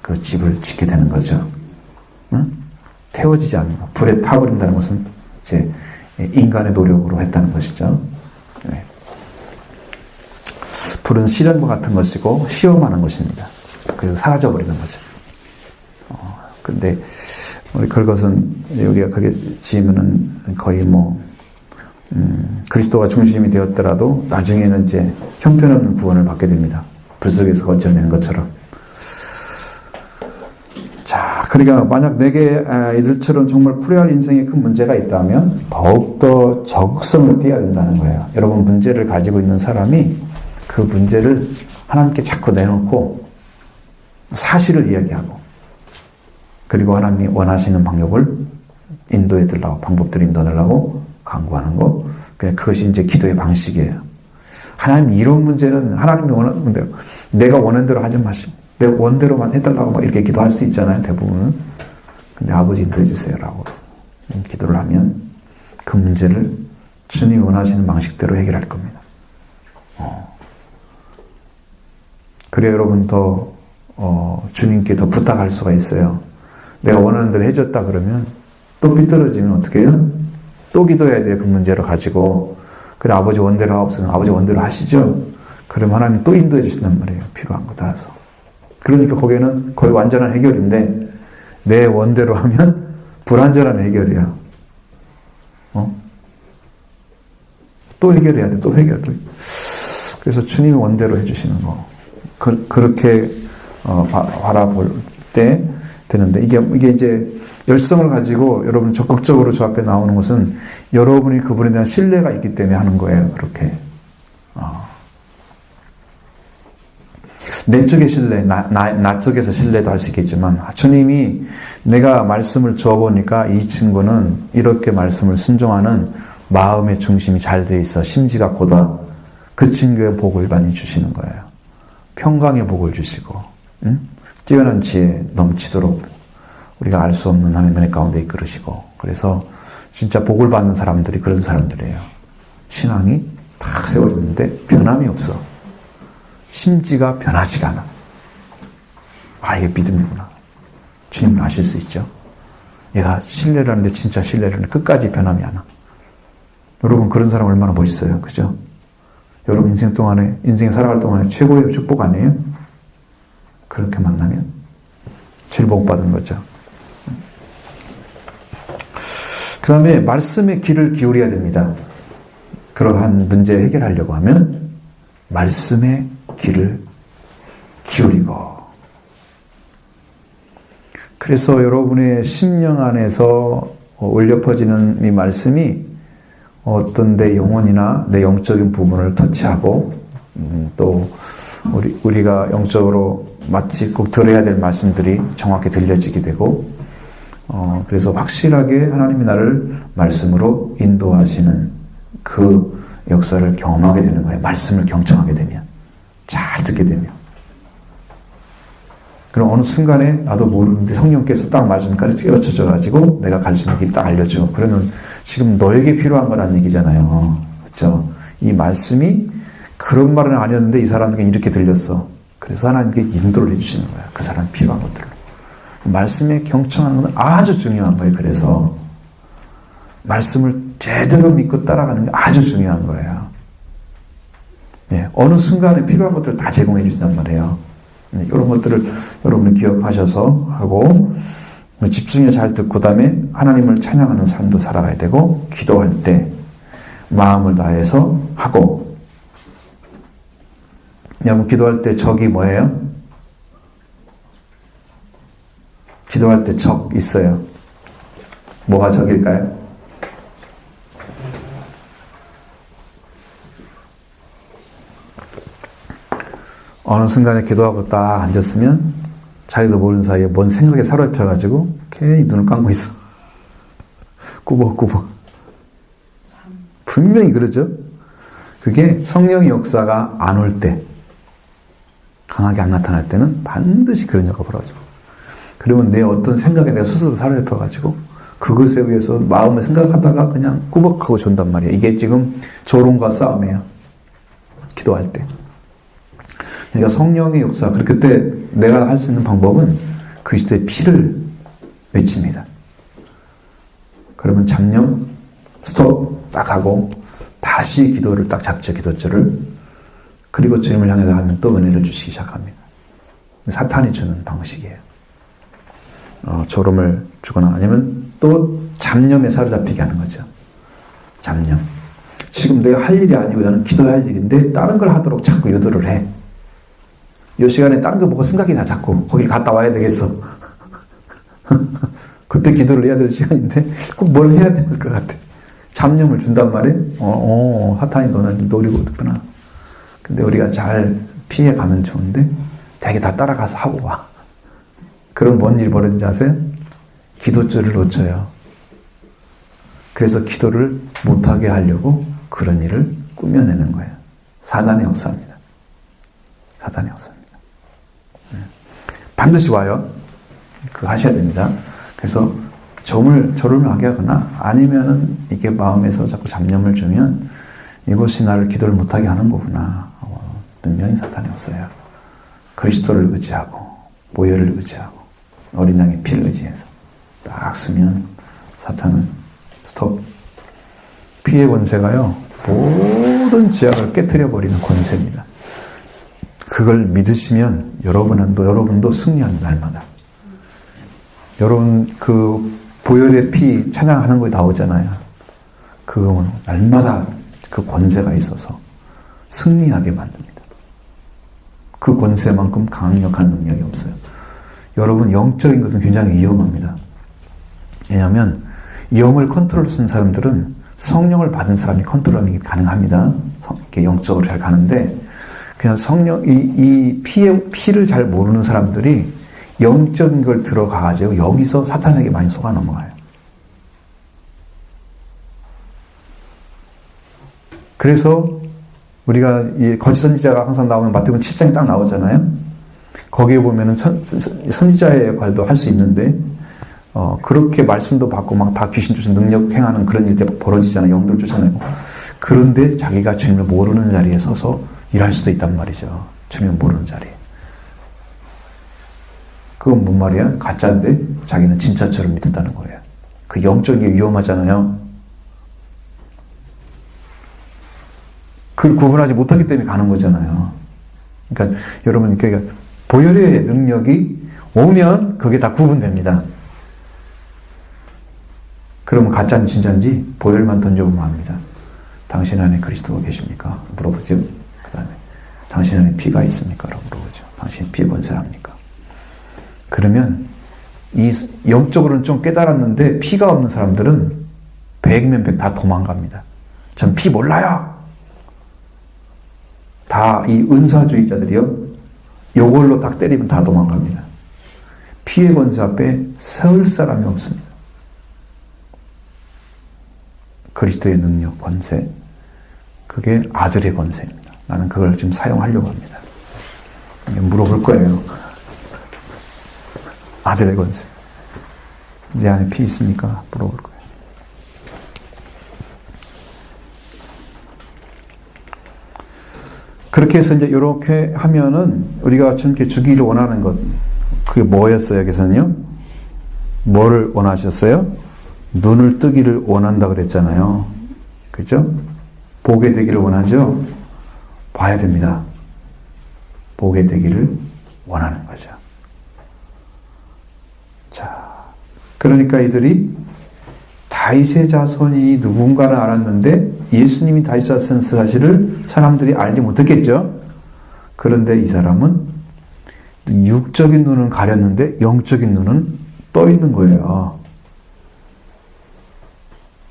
그 집을 짓게 되는 거죠. 응? 태워지지 않는 것. 불에 타버린다는 것은 이제 인간의 노력으로 했다는 것이죠. 네. 불은 시련과 같은 것이고 시험하는 것입니다. 그래서 사라져버리는 거죠. 근데 우리 그것은 우리가 그렇게 지으면은 거의 그리스도가 중심이 되었더라도 나중에는 이제 형편없는 구원을 받게 됩니다. 불 속에서 거쳐내는 것처럼. 자, 그러니까 만약 내게 이들처럼 정말 풀어야 할 인생에 큰 문제가 있다면 더욱더 적극성을 띄어야 된다는 거예요. 여러분, 문제를 가지고 있는 사람이 그 문제를 하나님께 자꾸 내놓고 사실을 이야기하고, 그리고 하나님이 원하시는 방법을 인도해 달라고, 방법들을 인도해 달라고 강구하는 거. 그것이 이제 기도의 방식이에요. 하나님, 이런 문제는 하나님이 원하는 대로, 내가 원하는 대로 하지 마시고, 내 원대로만 해달라고 막 이렇게 기도할 수 있잖아요, 대부분은. 근데 아버지 인도해 주세요라고 기도를 하면 그 문제를 주님이 원하시는 방식대로 해결할 겁니다. 그래야 여러분 더 주님께 더 부탁할 수가 있어요. 내가 원하는 대로 해줬다 그러면 또 삐뚤어지면 어떻게 해요? 또 기도해야 돼요. 그 문제를 가지고. 그래 아버지 원대로 하옵소서. 아버지 원대로 하시죠. 그럼 하나님 또 인도해 주신단 말이에요. 필요한 거 따라서. 그러니까 거기는 거의 완전한 해결인데 내 원대로 하면 불완전한 해결이야. 또 해결해야 돼. 또 해결. 그래서 주님이 원대로 해주시는 거. 그렇게 바라볼 때 되는데 이게 이제 열성을 가지고 여러분 적극적으로 저 앞에 나오는 것은 여러분이 그분에 대한 신뢰가 있기 때문에 하는 거예요. 그렇게. 내 쪽의 신뢰, 나 쪽에서 신뢰도 할 수 있겠지만 주님이 내가 말씀을 주어보니까 이 친구는 이렇게 말씀을 순종하는 마음의 중심이 잘 돼 있어. 심지가 고다. 그 친구의 복을 많이 주시는 거예요. 평강의 복을 주시고 뛰어난 지혜 넘치도록 우리가 알 수 없는 하나님의 은혜 가운데 이끌으시고 그래서 진짜 복을 받는 사람들이 그런 사람들이에요. 신앙이 탁 세워졌는데 변함이 없어. 심지가 변하지가 않아. 이게 믿음이구나. 주님은 아실 수 있죠. 얘가 신뢰를 하는데 진짜 신뢰를 하는데 끝까지 변함이 안 와. 여러분 그런 사람 얼마나 멋있어요. 그죠? 여러분 인생 살아갈 동안에 최고의 축복 아니에요? 그렇게 만나면 제일 복받은 거죠. 그 다음에 말씀의 귀를 기울여야 됩니다. 그러한 문제 해결하려고 하면 말씀의 귀를 기울이고 그래서 여러분의 심령 안에서 울려 퍼지는 이 말씀이 어떤 내 영혼이나 내 영적인 부분을 터치하고 또 우리가 영적으로 마치 꼭 들어야 될 말씀들이 정확히 들려지게 되고 그래서 확실하게 하나님이 나를 말씀으로 인도하시는 그 역사를 경험하게 되는 거예요. 말씀을 경청하게 되면 잘 듣게 되면 그럼 어느 순간에 나도 모르는데 성령께서 딱 말씀까지 깨우쳐져 가지고 내가 갈 수 있는 길 딱 알려줘. 그러면 지금 너에게 필요한 거란 얘기잖아요. 그렇죠? 이 말씀이 그런 말은 아니었는데 이 사람에게 이렇게 들렸어. 그래서 하나님께 인도를 해주시는 거야. 그 사람 필요한 것들로. 말씀에 경청하는 건 아주 중요한 거예요. 그래서 말씀을 제대로 믿고 따라가는 게 아주 중요한 거예요. 예, 어느 순간에 필요한 것들을 다 제공해 주신단 말이에요. 이런 것들을 여러분이 기억하셔서 하고 집중해 잘 듣고 그다음에 하나님을 찬양하는 삶도 살아가야 되고 기도할 때 마음을 다해서 하고 여러분 기도할 때 적이 뭐예요? 기도할 때 적 있어요. 뭐가 적일까요? 어느 순간에 기도하고 딱 앉았으면 자기도 모르는 사이에 뭔 생각에 사로잡혀가지고 괜히 눈을 감고 있어. 꾸벅꾸벅. 분명히 그러죠. 그게 성령의 역사가 안 올 때, 강하게 안 나타날 때는 반드시 그런 일가 벌어지고, 그러면 내 어떤 생각에 내가 스스로 사로잡혀가지고 그것에 의해서 마음을 생각하다가 그냥 꾸벅하고 존단 말이야. 이게 지금 조롱과 싸움이에요. 기도할 때. 그러니까 성령의 역사, 그때 내가 할 수 있는 방법은 그리스도의 피를 외칩니다. 그러면 잡념, 스톱 딱 하고 다시 기도를 딱 잡죠. 기도줄을. 그리고 주님을 향해서 하면 또 은혜를 주시기 시작합니다. 사탄이 주는 방식이에요. 졸음을 주거나 아니면 또 잡념에 사로잡히게 하는 거죠. 잡념. 지금 내가 할 일이 아니고 나는 기도할 일인데 다른 걸 하도록 자꾸 유도를 해. 이 시간에 다른 거 보고 생각이 나 자꾸 거기를 갔다 와야 되겠어. 그때 기도를 해야 될 시간인데 꼭 뭘 해야 될 것 같아. 잡념을 준단 말이에요. 사탄이 너는 노리고 있구나. 근데 우리가 잘 피해 가면 좋은데 되게 다 따라가서 하고 와. 그럼 뭔 일 벌어진지 아세요? 기도줄을 놓쳐요. 그래서 기도를 못하게 하려고 그런 일을 꾸며내는 거예요. 사단의 역사입니다. 사단의 역사입니다. 반드시 와요. 그거 하셔야 됩니다. 그래서 졸음을 하게 하거나 아니면은 이게 마음에서 자꾸 잡념을 주면 이것이 나를 기도를 못하게 하는 거구나. 분명히 사탄이 없어요. 그리스도를 의지하고 보혈을 의지하고 어린 양의 피를 의지해서 딱 쓰면 사탄은 스톱. 피의 권세가요, 모든 죄악을 깨트려 버리는 권세입니다. 그걸 믿으시면 여러분도 승리하는 날마다. 여러분 그 보혈의 피 찬양하는 거에 나오잖아요. 그건 날마다 그 권세가 있어서 승리하게 만듭니다. 그 권세만큼 강력한 능력이 없어요. 여러분 영적인 것은 굉장히 위험합니다. 왜냐하면 영을 컨트롤 쓰는 사람들은 성령을 받은 사람이 컨트롤이 가능합니다. 이렇게 영적으로 잘 가는데 그냥 이 피를 잘 모르는 사람들이 영적인 걸 들어가가지고 여기서 사탄에게 많이 속아 넘어가요. 그래서 우리가 이 거짓 선지자가 항상 나오면 마태복음 7장에 딱 나오잖아요. 거기에 보면은 선지자의 역할도 할 수 있는데 그렇게 말씀도 받고 막 다 귀신 쫓은 능력 행하는 그런 일이 벌어지잖아요. 영들 쫓아내고. 그런데 자기가 주님을 모르는 자리에 서서 일할 수도 있단 말이죠. 주님을 모르는 자리에. 그건 뭔 말이야? 가짜인데 자기는 진짜처럼 믿었다는 거예요. 그 영적인 게 위험하잖아요. 그걸 구분하지 못하기 때문에 가는 거잖아요. 그러니까 여러분, 그러니까 보혈의 능력이 오면 그게 다 구분됩니다. 그러면 가짜인지 진짜인지 보혈만 던져보면 압니다. 당신 안에 그리스도가 계십니까? 물어보죠. 그 다음에 당신 안에 피가 있습니까? 라고 물어보죠. 당신 피의 권세를 합니까? 그러면 이 영적으로는 좀 깨달았는데 피가 없는 사람들은 100면 100 다 도망갑니다. 전 피 몰라요. 다 이 은사주의자들이요. 요걸로 딱 때리면 다 도망갑니다. 피의 권세 앞에 세울 사람이 없습니다. 그리스도의 능력, 권세, 그게 아들의 권세입니다. 나는 그걸 지금 사용하려고 합니다. 물어볼 거예요. 아들의 권세. 내 안에 피 있습니까? 물어볼 거예요. 그렇게 해서 이제 이렇게 하면은 우리가 주님께 주기를 원하는 것, 그게 뭐였어요? 여기서는요? 뭐를 원하셨어요? 눈을 뜨기를 원한다 그랬잖아요. 그죠? 보게 되기를 원하죠? 봐야 됩니다. 보게 되기를 원하는 거죠. 자, 그러니까 이들이 다윗의 자손이 누군가는 알았는데 예수님이 다윗의 자손 사실을 사람들이 알지 못했겠죠. 그런데 이 사람은 육적인 눈은 가렸는데 영적인 눈은 떠 있는 거예요.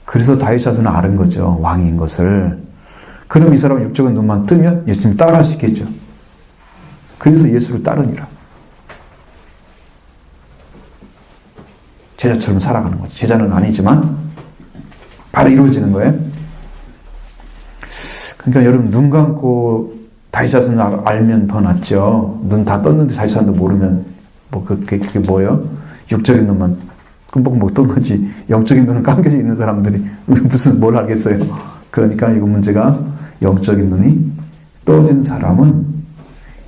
그래서 다윗 자손은 아는 거죠. 왕인 것을. 그럼 이 사람은 육적인 눈만 뜨면 예수님이 따라할 수 있겠죠. 그래서 예수를 따르니라. 제자처럼 살아가는 거죠. 제자는 아니지만 바로 이루어지는 거예요. 그러니까 여러분 눈 감고 다윗 자손을 알면 더 낫죠. 눈 다 떴는데 다윗 자손도 모르면 뭐 그게 뭐예요? 육적인 눈만 금방 못 뜬 거지. 영적인 눈은 감겨져 있는 사람들이 무슨 뭘 알겠어요. 그러니까 이거 문제가 영적인 눈이 떠진 사람은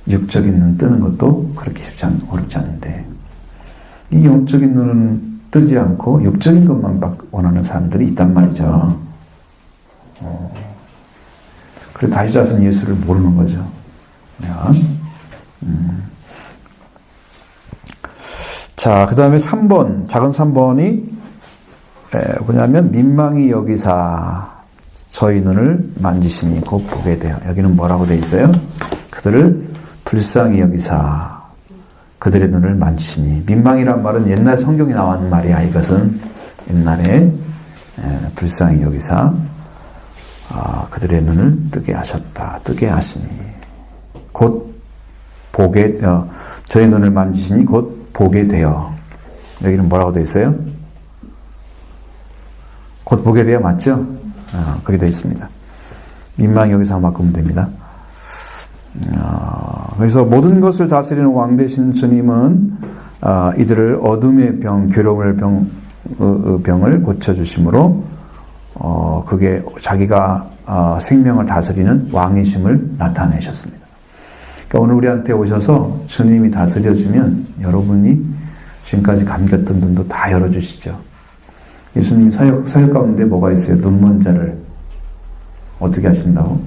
육적인 눈 뜨는 것도 그렇게 어렵지 않은데 이 영적인 눈은 뜨지 않고 육적인 것만 원하는 사람들이 있단 말이죠. 그래서 다윗 자손 예수를 모르는 거죠. 자, 그 다음에 3번, 작은 3번이 뭐냐면 민망히 여기사 저희 눈을 만지시니 곧 보게 돼요. 여기는 뭐라고 돼 있어요? 그들을 불쌍히 여기사 그들의 눈을 만지시니. 민망이란 말은 옛날 성경에 나온 말이야. 이것은 옛날에 불쌍히 여기사 그들의 눈을 뜨게 하셨다. 뜨게 하시니 곧 보게 저의 눈을 만지시니 곧 보게 되어. 여기는 뭐라고 되어 있어요? 곧 보게 되어 맞죠? 거기 되어 있습니다. 민망히 여기서 바꾸면 됩니다. 그래서 모든 것을 다스리는 왕 되신 주님은 이들을 어둠의 병, 괴로움의 병을 고쳐주심으로 그게 자기가 생명을 다스리는 왕이심을 나타내셨습니다. 그러니까 오늘 우리한테 오셔서 주님이 다스려주면 여러분이 지금까지 감겼던 눈도 다 열어주시죠. 예수님이 사역 가운데 뭐가 있어요? 눈먼 자를 어떻게 하신다고?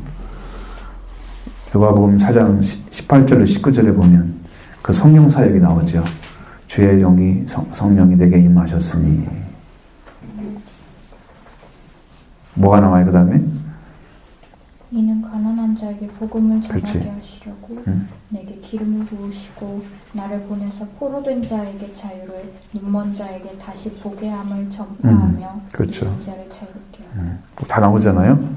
누가복음 4장 18절로 19절에 보면 그 성령 사역이 나오죠. 주의 영이 성령이 내게 임하셨으니 뭐가 나와요? 그 다음에 이는 가난한 자에게 복음을 그렇지. 전하게 하시려고 내게 기름을 부으시고 나를 보내서 포로된 자에게 자유를 눈먼 자에게 다시 보게 함을 전파하며 그렇죠. 이런 자를 자유롭게 하며 다 나오잖아요.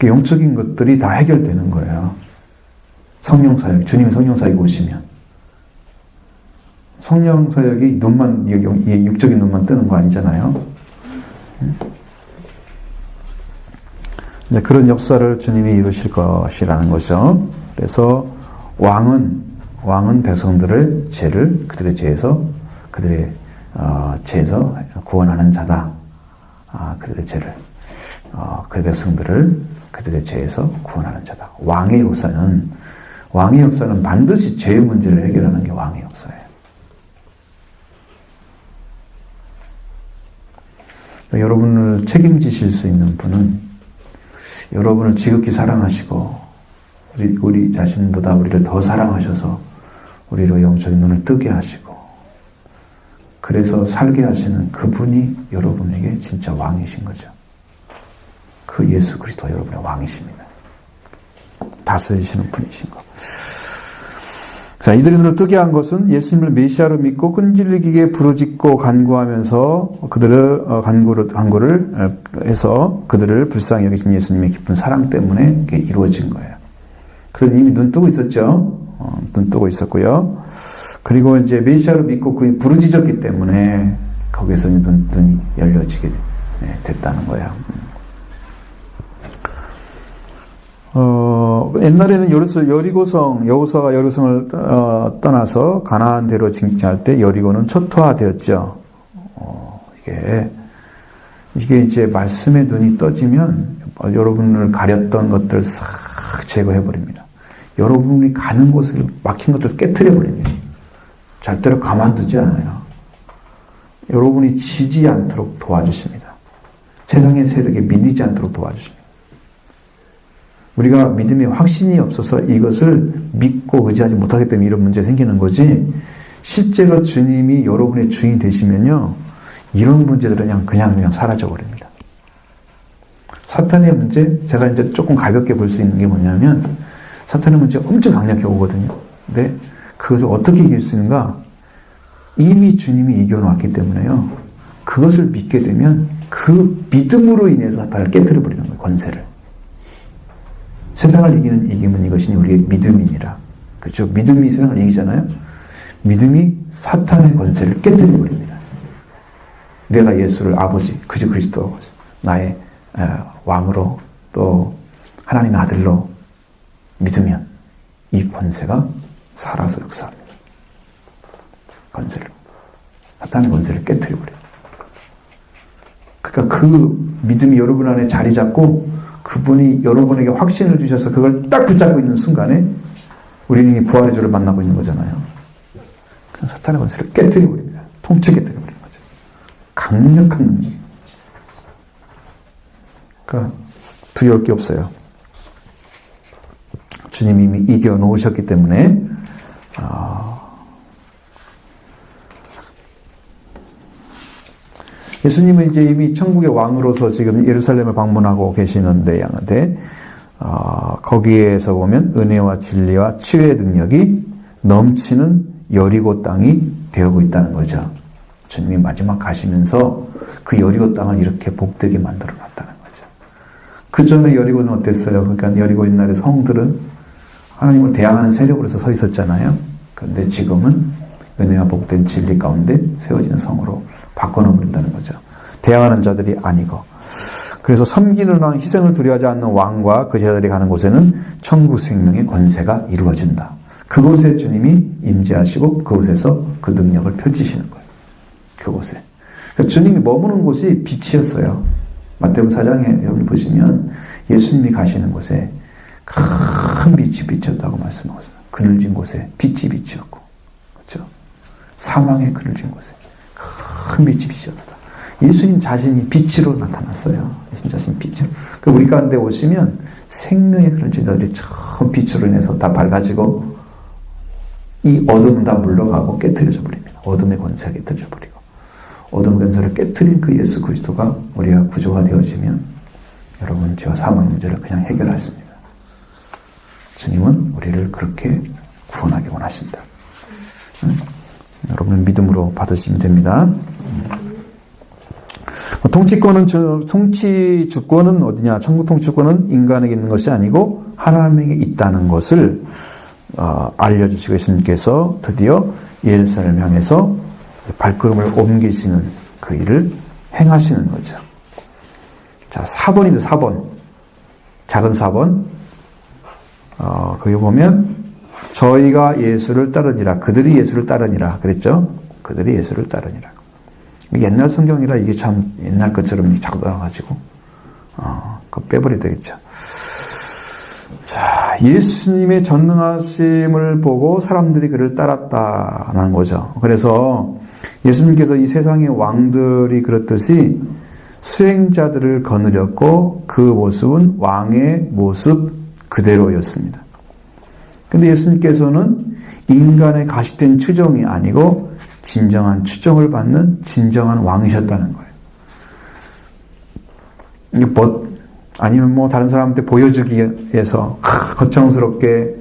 영적인 것들이 다 해결되는 거예요. 성령 사역, 주님이 성령 사역이 오시면 성령 사역이 눈만 육적인 눈만 뜨는 거 아니잖아요. 이제 그런 역사를 주님이 이루실 것이라는 거죠. 그래서 왕은 백성들을 그들의 죄에서 구원하는 자다. 그들의 죄를 그 백성들을 그들의 죄에서 구원하는 자다. 왕의 역사는 반드시 죄의 문제를 해결하는 게 왕의 역사예요. 여러분을 책임지실 수 있는 분은 여러분을 지극히 사랑하시고 우리 자신보다 우리를 더 사랑하셔서 우리로 영적인 눈을 뜨게 하시고 그래서 살게 하시는 그분이 여러분에게 진짜 왕이신 거죠. 그 예수 그리스도가 여러분의 왕이십니다. 다스리시는 분이신 거. 자, 이들의 눈을 뜨게 한 것은 예수님을 메시아로 믿고 끈질기게 부르짖고 간구하면서 그들을 간구를 해서 그들을 불쌍히 여기신 예수님의 깊은 사랑 때문에 이게 이루어진 거예요. 그들은 이미 눈 뜨고 있었죠. 눈 뜨고 있었고요. 그리고 이제 메시아로 믿고 그분이 부르짖었기 때문에 거기서 눈이 열려지게 됐다는 거예요. 옛날에는 여호수아가 여리고성을 떠나서 가나안대로 진격할 때 여리고는 초토화되었죠. 이게 이제 말씀의 눈이 떠지면 여러분을 가렸던 것들 싹 제거해 버립니다. 여러분이 가는 곳을 막힌 것들을 깨트려 버립니다. 절대로 가만두지 않아요. 여러분이 지지 않도록 도와주십니다. 세상의 세력에 밀리지 않도록 도와주십니다. 우리가 믿음에 확신이 없어서 이것을 믿고 의지하지 못하기 때문에 이런 문제가 생기는 거지, 실제로 주님이 여러분의 주인이 되시면요, 이런 문제들은 그냥 사라져버립니다. 사탄의 문제, 제가 이제 조금 가볍게 볼 수 있는 게 뭐냐면, 사탄의 문제 엄청 강력해 오거든요. 근데 그것을 어떻게 이길 수 있는가? 이미 주님이 이겨놓았기 때문에요. 그것을 믿게 되면 그 믿음으로 인해서 사탄을 깨뜨려버리는 거예요, 권세를. 세상을 이기는 이김은 이것이니 우리의 믿음이니라. 그렇죠? 믿음이 세상을 이기잖아요. 믿음이 사탄의 권세를 깨뜨려버립니다. 내가 예수를 아버지, 그저 그리스도, 나의 왕으로 또 하나님의 아들로 믿으면 이 권세가 살아서 역사합니다. 권세를. 사탄의 권세를 깨뜨려버려요. 그러니까 그 믿음이 여러분 안에 자리 잡고 그분이 여러분에게 확신을 주셔서 그걸 딱 붙잡고 있는 순간에 우리는 이 부활의 주를 만나고 있는 거잖아요. 그 사탄의 권세를 깨뜨려버립니다. 통째 깨뜨려버리는 거죠. 강력한 능력. 그러니까 두려울 게 없어요. 주님이 이미 이겨놓으셨기 때문에 예수님은 이제 이미 천국의 왕으로서 지금 예루살렘을 방문하고 계시는데 거기에서 보면 은혜와 진리와 치유의 능력이 넘치는 여리고 땅이 되어고 있다는 거죠. 주님이 마지막 가시면서 그 여리고 땅을 이렇게 복되게 만들어 놨다는 거죠. 그 전에 여리고는 어땠어요? 그러니까 여리고 옛날에 성들은 하나님을 대항하는 세력으로서 서 있었잖아요. 그런데 지금은 은혜와 복된 진리 가운데 세워지는 성으로 바꿔놓는다는 거죠. 대항하는 자들이 아니고. 그래서 섬기는 왕, 희생을 두려워하지 않는 왕과 그 제자들이 가는 곳에는 천국 생명의 권세가 이루어진다. 그곳에 주님이 임재하시고 그곳에서 그 능력을 펼치시는 거예요. 그곳에. 그러니까 주님이 머무는 곳이 빛이었어요. 마태복음 4장에 여러분 보시면 예수님이 가시는 곳에 큰 빛이 비쳤다고 말씀하고 있어요. 그늘진 곳에 빛이 비치었고, 그렇죠? 사망의 그늘진 곳에 큰 빛이 비치었다. 예수님 자신이 빛으로 나타났어요. 예수님 자신이 빛으로. 그 우리 가운데 오시면 생명의 그늘진 자들이 처음 빛으로 인해서 다 밝아지고 이 어둠은 다 물러가고 깨트려져 버립니다. 어둠의 권세가 깨트려져 버리고 어둠의 권세를 깨트린 그 예수 그리스도가 우리가 구조가 되어지면 여러분 죄와 사망 문제를 그냥 해결하십니다. 주님은 우리를 그렇게 구원하기 원하신다. 여러분은 믿음으로 받으시면 됩니다. 통치 주권은 어디냐? 천국 통치권은 인간에게 있는 것이 아니고 하나님에게 있다는 것을 알려주시고 예수님께서 드디어 예루살렘을 향해서 발걸음을 옮기시는 그 일을 행하시는 거죠. 자, 4번입니다. 4번. 작은 4번. 거기 보면 저희가 예수를 따르니라. 그들이 예수를 따르니라. 그랬죠? 그들이 예수를 따르니라. 옛날 성경이라 이게 참 옛날 것처럼 자꾸 나와가지고 그거 빼버려야 되겠죠. 자, 예수님의 전능하심을 보고 사람들이 그를 따랐다는 거죠. 그래서 예수님께서 이 세상의 왕들이 그렇듯이 수행자들을 거느렸고 그 모습은 왕의 모습 그대로였습니다. 근데 예수님께서는 인간의 가시된 추종이 아니고 진정한 추종을 받는 진정한 왕이셨다는 거예요. 이게 아니면 다른 사람한테 보여주기 위해서 거창스럽게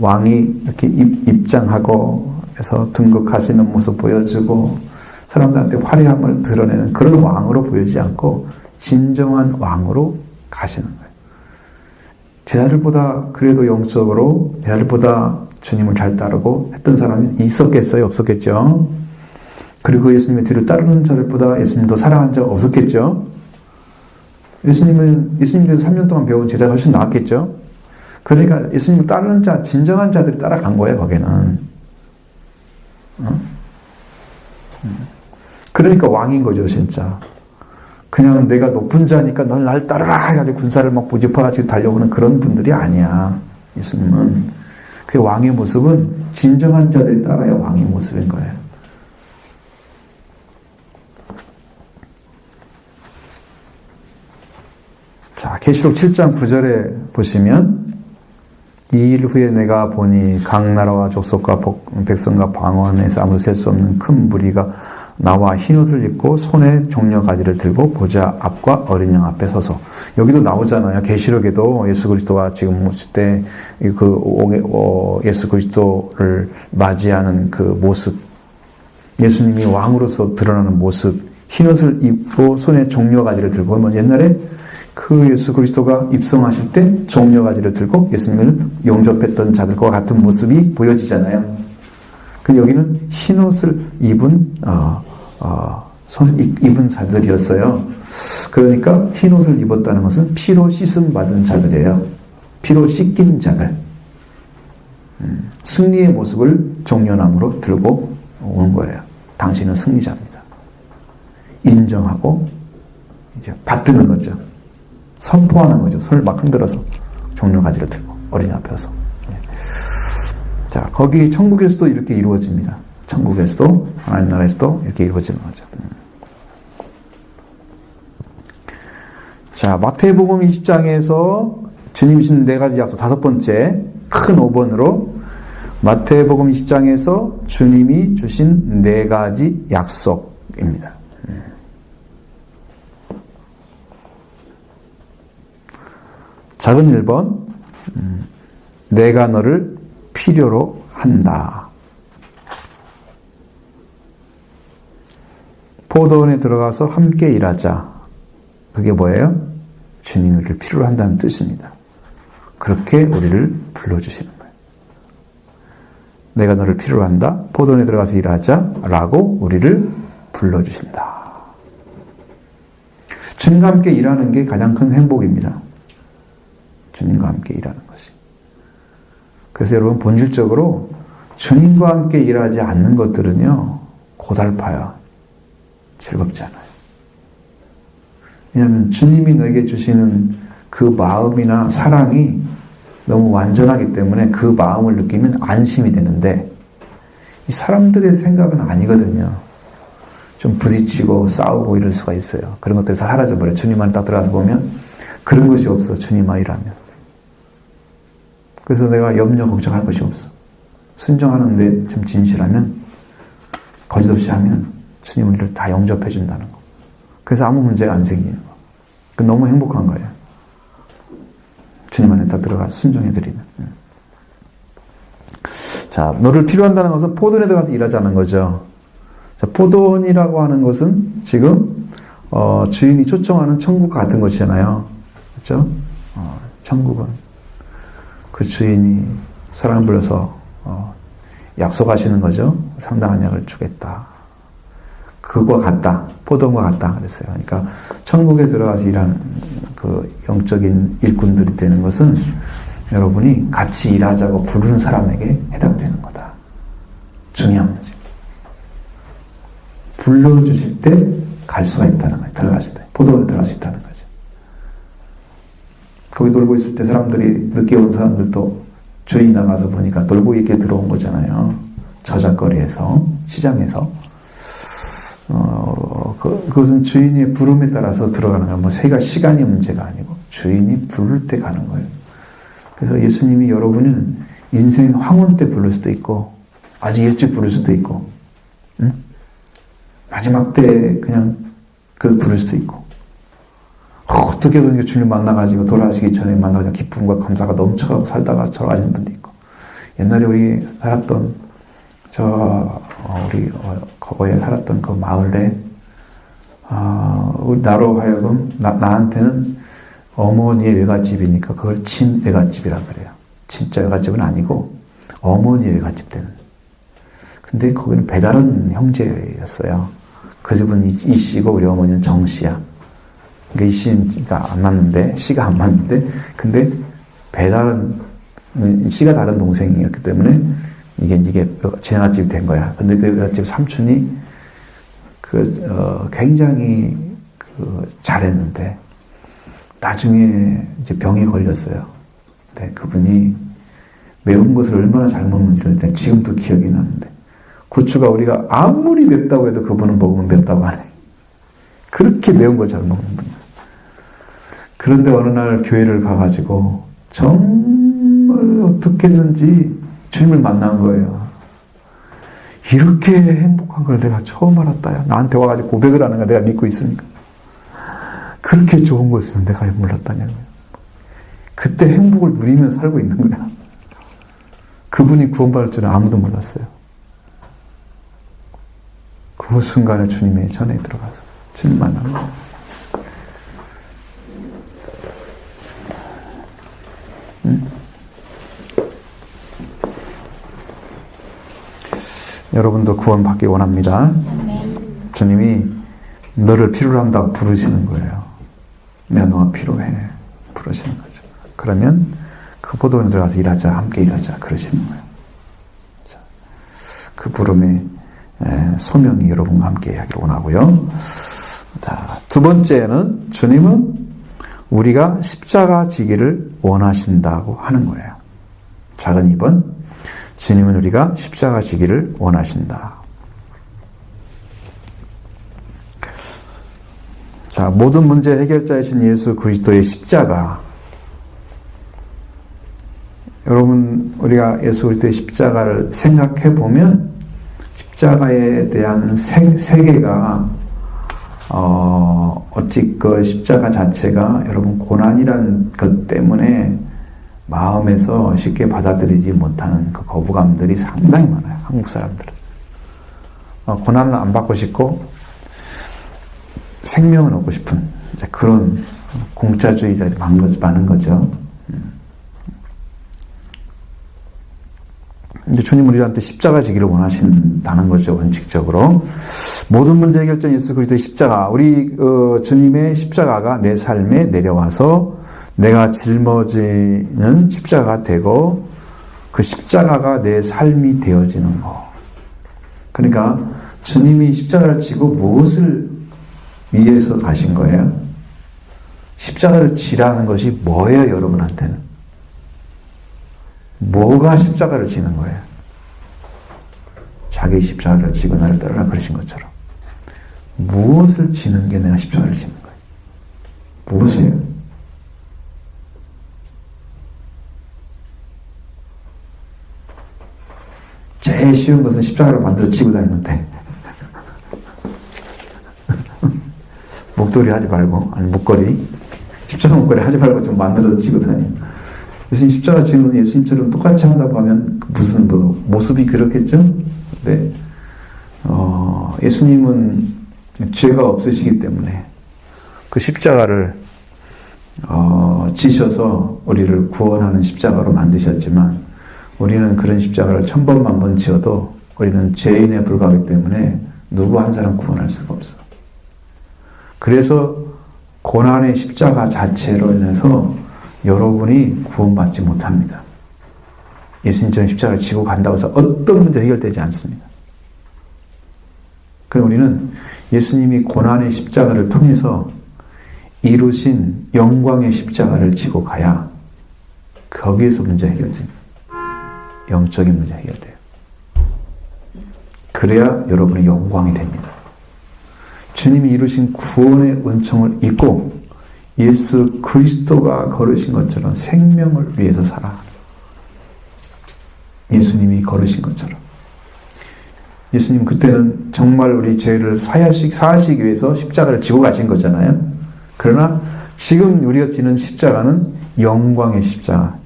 왕이 이렇게 입장하고 해서 등극하시는 모습 보여주고 사람들한테 화려함을 드러내는 그런 왕으로 보이지 않고 진정한 왕으로 가시는 거예요. 제자들보다 그래도 영적으로 제자들보다 주님을 잘 따르고 했던 사람이 있었겠어요? 없었겠죠? 그리고 예수님의 뒤를 따르는 자들보다 예수님도 사랑한 자 없었겠죠? 예수님께서 3년 동안 배운 제자가 훨씬 나았겠죠? 그러니까 예수님을 따르는 자, 진정한 자들이 따라간 거예요, 거기는. 그러니까 왕인 거죠, 진짜. 그냥 내가 높은 자니까 넌 날 따르라 해가지고 군사를 막 모집해가지고 달려오는 그런 분들이 아니야. 예수님은. 그 왕의 모습은 진정한 자들이 따라야 왕의 모습인 거예요. 자, 계시록 7장 9절에 보시면 이 일 후에 내가 보니 각 나라와 족속과 백성과 방언에서 아무도 셀 수 없는 큰 무리가 나와 흰옷을 입고 손에 종려가지를 들고 보좌 앞과 어린 양 앞에 서서 여기도 나오잖아요. 계시록에도 예수 그리스도가 지금 오실 때 예수 그리스도를 맞이하는 그 모습, 예수님이 왕으로서 드러나는 모습, 흰옷을 입고 손에 종려가지를 들고 옛날에 그 예수 그리스도가 입성하실 때 종려가지를 들고 예수님을 용접했던 자들과 같은 모습이 보여지잖아요. 그 여기는 흰옷을 입은 입은 자들이었어요. 그러니까 흰옷을 입었다는 것은 피로 씻음 받은 자들이에요. 피로 씻긴 자들. 승리의 모습을 종려나무로 들고 오는 거예요. 당신은 승리자입니다. 인정하고 이제 받드는 거죠. 선포하는 거죠. 손을 막 흔들어서 종려가지를 들고 어린이 앞에서. 자, 거기 천국에서도 이렇게 이루어집니다. 천국에서도 하나님 나라에서도 이렇게 이루어지는 거죠. 자, 마태복음 20장에서 주님 주신 네 가지 약속, 5번째 큰 5번으로 마태복음 20장에서 주님이 주신 네 가지 약속입니다. 작은 1번, 내가 너를 필요로 한다. 포도원에 들어가서 함께 일하자. 그게 뭐예요? 주님이 우리를 필요로 한다는 뜻입니다. 그렇게 우리를 불러주시는 거예요. 내가 너를 필요로 한다. 포도원에 들어가서 일하자. 라고 우리를 불러주신다. 주님과 함께 일하는 게 가장 큰 행복입니다. 주님과 함께 일하는 것이. 그래서 여러분 본질적으로 주님과 함께 일하지 않는 것들은요 고달파요. 즐겁지 않아요. 왜냐하면 주님이 너에게 주시는 그 마음이나 사랑이 너무 완전하기 때문에 그 마음을 느끼면 안심이 되는데 이 사람들의 생각은 아니거든요. 좀 부딪히고 싸우고 이럴 수가 있어요. 그런 것들이 다 사라져버려요. 주님 안에 딱 들어가서 보면 그런 것이 없어. 주님 아니라면. 그래서 내가 염려 걱정할 것이 없어. 순종하는데 좀 진실하면 거짓없이 하면 주님은 우리를 다 영접해 준다는 거. 그래서 아무 문제가 안 생기는 거. 너무 행복한 거예요. 주님 안에 딱 들어가서 순종해 드리면. 자, 너를 필요한다는 것은 포도원에 들어가서 일하자는 거죠. 자, 포도원이라고 하는 것은 지금 주인이 초청하는 천국과 같은 것이잖아요. 그렇죠? 천국은 그 주인이 사람을 불러서 약속하시는 거죠. 상당한 약을 주겠다. 그거와 같다. 포도원과 같다. 그랬어요. 그러니까 천국에 들어가서 일하는 그 영적인 일꾼들이 되는 것은 여러분이 같이 일하자고 부르는 사람에게 해당되는 거다. 중요한 문제. 불러주실 때 갈 수가 있다는 거예요. 들어갔을 때. 포도원에 들어갈 수 있다는 거죠. 거기 놀고 있을 때 사람들이 늦게 온 사람들도 주인이 나가서 보니까 놀고 있게 들어온 거잖아요. 저작거리에서, 시장에서. 그것은 주인의 부름에 따라서 들어가는 거예요. 뭐 시간이 문제가 아니고 주인이 부를 때 가는 거예요. 그래서 예수님이 여러분을 인생 황혼 때 부를 수도 있고 아주 일찍 부를 수도 있고 응? 마지막 때 그냥 부를 수도 있고 어떻게 보니까 주님 만나가지고 돌아가시기 전에 만나가지고 기쁨과 감사가 넘쳐가고 살다가 돌아가시는 분도 있고 옛날에 우리 살았던 우리 거기에 살았던 그 마을에 나로 하여금 나한테는 어머니의 외갓집이니까 그걸 친외갓집이라 그래요. 진짜 외갓집은 아니고 어머니의 외갓집 되는. 근데 거기는 배다른 형제였어요. 그 집은 이 씨고 우리 어머니는 정 씨야. 그러니까 이 씨가 안 맞는데 씨가 안 맞는데 근데 배다른 씨가 다른 동생이었기 때문에 이게 친외갓집이 된 거야. 근데 그 외갓집 삼촌이 굉장히 잘했는데 나중에 이제 병에 걸렸어요. 근데 그분이 매운 것을 얼마나 잘 먹는지를 지금도 기억이 나는데 고추가 우리가 아무리 맵다고 해도 그분은 먹으면 맵다고 안 해. 그렇게 매운 걸 잘 먹는 분이었어요. 그런데 어느 날 교회를 가가지고 정말 어떻게 했는지 주님을 만난 거예요. 이렇게 행복한 걸 내가 처음 알았다야. 나한테 와가지고 고백을 하는 거 내가 믿고 있으니까. 그렇게 좋은 것을 내가 몰랐다냐고요. 그때 행복을 누리며 살고 있는 거야. 그분이 구원받을 줄은 아무도 몰랐어요. 그 순간에 주님의 전에 들어가서 주님 만난 거예요. 여러분도 구원받기 원합니다. 주님이 너를 필요로 한다고 부르시는 거예요. 내가 너가 필요해. 부르시는 거죠. 그러면 그 포도원에 들어가서 일하자. 함께 일하자. 그러시는 거예요. 자, 그 부름의 소명이 여러분과 함께 하기를 원하고요. 자, 두 번째는 주님은 우리가 십자가 지기를 원하신다고 하는 거예요. 작은 2번. 주님은 우리가 십자가 지기를 원하신다. 자, 모든 문제 해결자이신 예수 그리스도의 십자가. 여러분, 우리가 예수 그리스도의 십자가를 생각해 보면 십자가에 대한 세계가 어찌 그 십자가 자체가 여러분 고난이란 것 때문에 마음에서 쉽게 받아들이지 못하는 그 거부감들이 상당히 많아요. 한국 사람들은. 고난을 안 받고 싶고 생명을 얻고 싶은 이제 그런 공짜주의자들이 많은 거죠. 이제 주님 우리한테 십자가 지기를 원하신다는 거죠. 원칙적으로. 모든 문제 해결자 예수 그리스도의 십자가. 우리 주님의 십자가가 내 삶에 내려와서 내가 짊어지는 십자가가 되고 그 십자가가 내 삶이 되어지는 거. 그러니까 주님이 십자가를 지고 무엇을 위해서 가신 거예요? 십자가를 지라는 것이 뭐예요, 여러분한테는? 뭐가 십자가를 지는 거예요? 자기 십자가를 지고 나를 따르라 그러신 것처럼 무엇을 지는 게 내가 십자가를 지는 거예요? 무엇이에요? 제일 쉬운 것은 십자가를 만들어 지고 다니는데 목도리 하지 말고, 아니 목걸이, 십자가 목걸이 하지 말고 좀 만들어서 지고 다녀요. 예수님 십자가 지는 건 예수님처럼 똑같이 한다고 하면 무슨 모습이 그렇겠죠? 네. 예수님은 죄가 없으시기 때문에 그 십자가를 지셔서 우리를 구원하는 십자가로 만드셨지만 우리는 그런 십자가를 1000번, 1000번 지어도 우리는 죄인에 불과하기 때문에 누구 한 사람 구원할 수가 없어. 그래서 고난의 십자가 자체로 인해서 여러분이 구원받지 못합니다. 예수님처럼 십자가를 지고 간다고 해서 어떤 문제 해결되지 않습니다. 그럼 우리는 예수님이 고난의 십자가를 통해서 이루신 영광의 십자가를 지고 가야 거기에서 문제 해결됩니다. 영적인 문제 해결돼요. 그래야 여러분의 영광이 됩니다. 주님이 이루신 구원의 은총을 잊고 예수 그리스도가 걸으신 것처럼 생명을 위해서 살아. 예수님이 걸으신 것처럼. 예수님 그때는 정말 우리 죄를 사하시기 위해서 십자가를 지고 가신 거잖아요. 그러나 지금 우리가 지는 십자가는 영광의 십자가.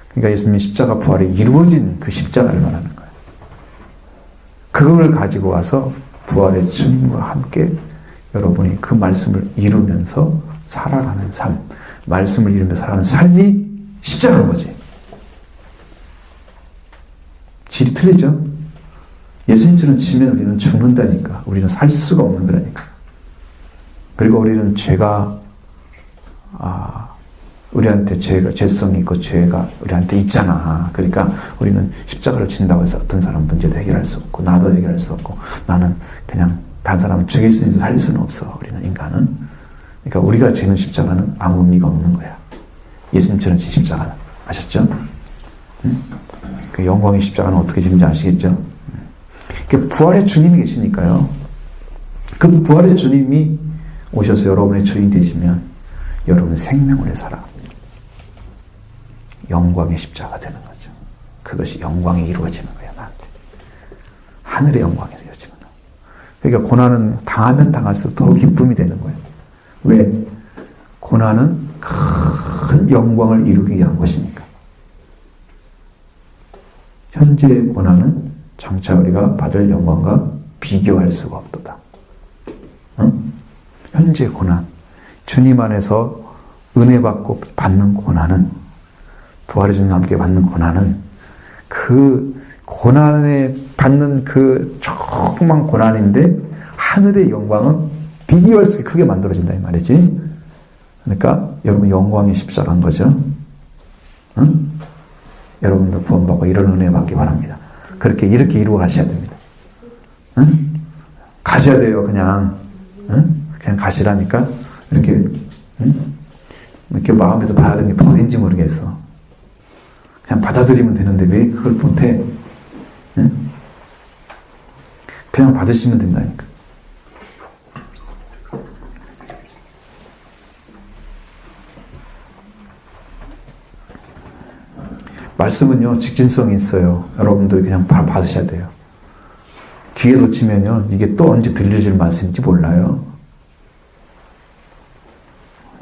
그러니까 예수님의 십자가 부활이 이루어진 그 십자가를 말하는 거예요. 그걸 가지고 와서 부활의 주님과 함께 여러분이 그 말씀을 이루면서 살아가는 삶, 말씀을 이루면서 살아가는 삶이 십자가인 거지. 질이 틀리죠? 예수님처럼 지면 우리는 죽는다니까. 우리는 살 수가 없는 거라니까. 그리고 우리는 죄가 우리한테 죄성이 있고 죄가 우리한테 있잖아. 그러니까 우리는 십자가를 진다고 해서 어떤 사람 문제도 해결할 수 없고 나도 해결할 수 없고 나는 그냥 다른 사람을 죽일 수 있는 살릴 수는 없어. 우리는 인간은. 그러니까 우리가 지는 십자가는 아무 의미가 없는 거야. 예수님처럼 진 십자가는. 아셨죠? 응? 그 영광의 십자가는 어떻게 지는지 아시겠죠? 그 부활의 주님이 계시니까요. 그 부활의 주님이 오셔서 여러분의 주인 되시면 여러분 생명을 내 살아. 영광의 십자가 되는 거죠. 그것이 영광이 이루어지는 거예요. 나한테. 하늘의 영광에서 이루어지는 거예요. 그러니까 고난은 당하면 당할수록 더 기쁨이 되는 거예요. 왜? 고난은 큰 영광을 이루기 위한 것이니까. 현재의 고난은 장차 우리가 받을 영광과 비교할 수가 없도다. 응? 현재의 고난, 주님 안에서 은혜 받고 받는 고난은, 부활의 주님과 함께 받는 고난은 그 고난에 받는 그 조그만 고난인데 하늘의 영광은 비교할 수 없이 크게 만들어진다 이 말이지. 그러니까 여러분 영광의 십자가인 거죠. 응? 여러분도 구원받고 이런 은혜 받기 바랍니다. 이렇게 이루어 가셔야 됩니다. 응? 가셔야 돼요. 그냥 응? 그냥 가시라니까. 이렇게 응? 이렇게 마음에서 받아들이는 게 어딘지 모르겠어. 그냥 받아들이면 되는데 왜 그걸 못해? 응? 그냥 받으시면 된다니까. 말씀은요, 직진성이 있어요. 여러분들이 그냥 바로 받으셔야 돼요. 기회 놓치면요, 이게 또 언제 들려질 말씀인지 몰라요.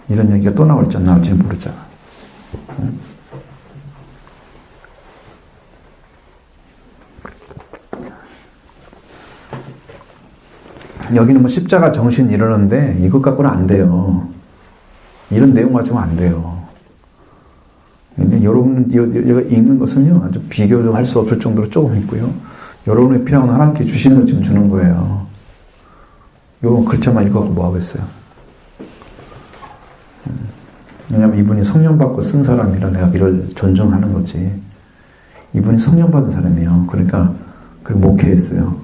이런 얘기가 또 나올지 안 나올지는 모르잖아. 응? 여기는 뭐 십자가 정신 이러는데 이것 갖고는 안 돼요. 이런 내용 가지고는 안 돼요. 근데 여러분, 여기가 읽는 것은요, 아주 비교도 할 수 없을 정도로 조금 있고요. 여러분의 필요한 하나님께 주시는 것 지금 주는 거예요. 요 글자만 읽어갖고 뭐 하겠어요? 왜냐면 이분이 성령 받고 쓴 사람이라 내가 이를 존중하는 거지. 이분이 성령 받은 사람이에요. 그러니까, 그 목회했어요.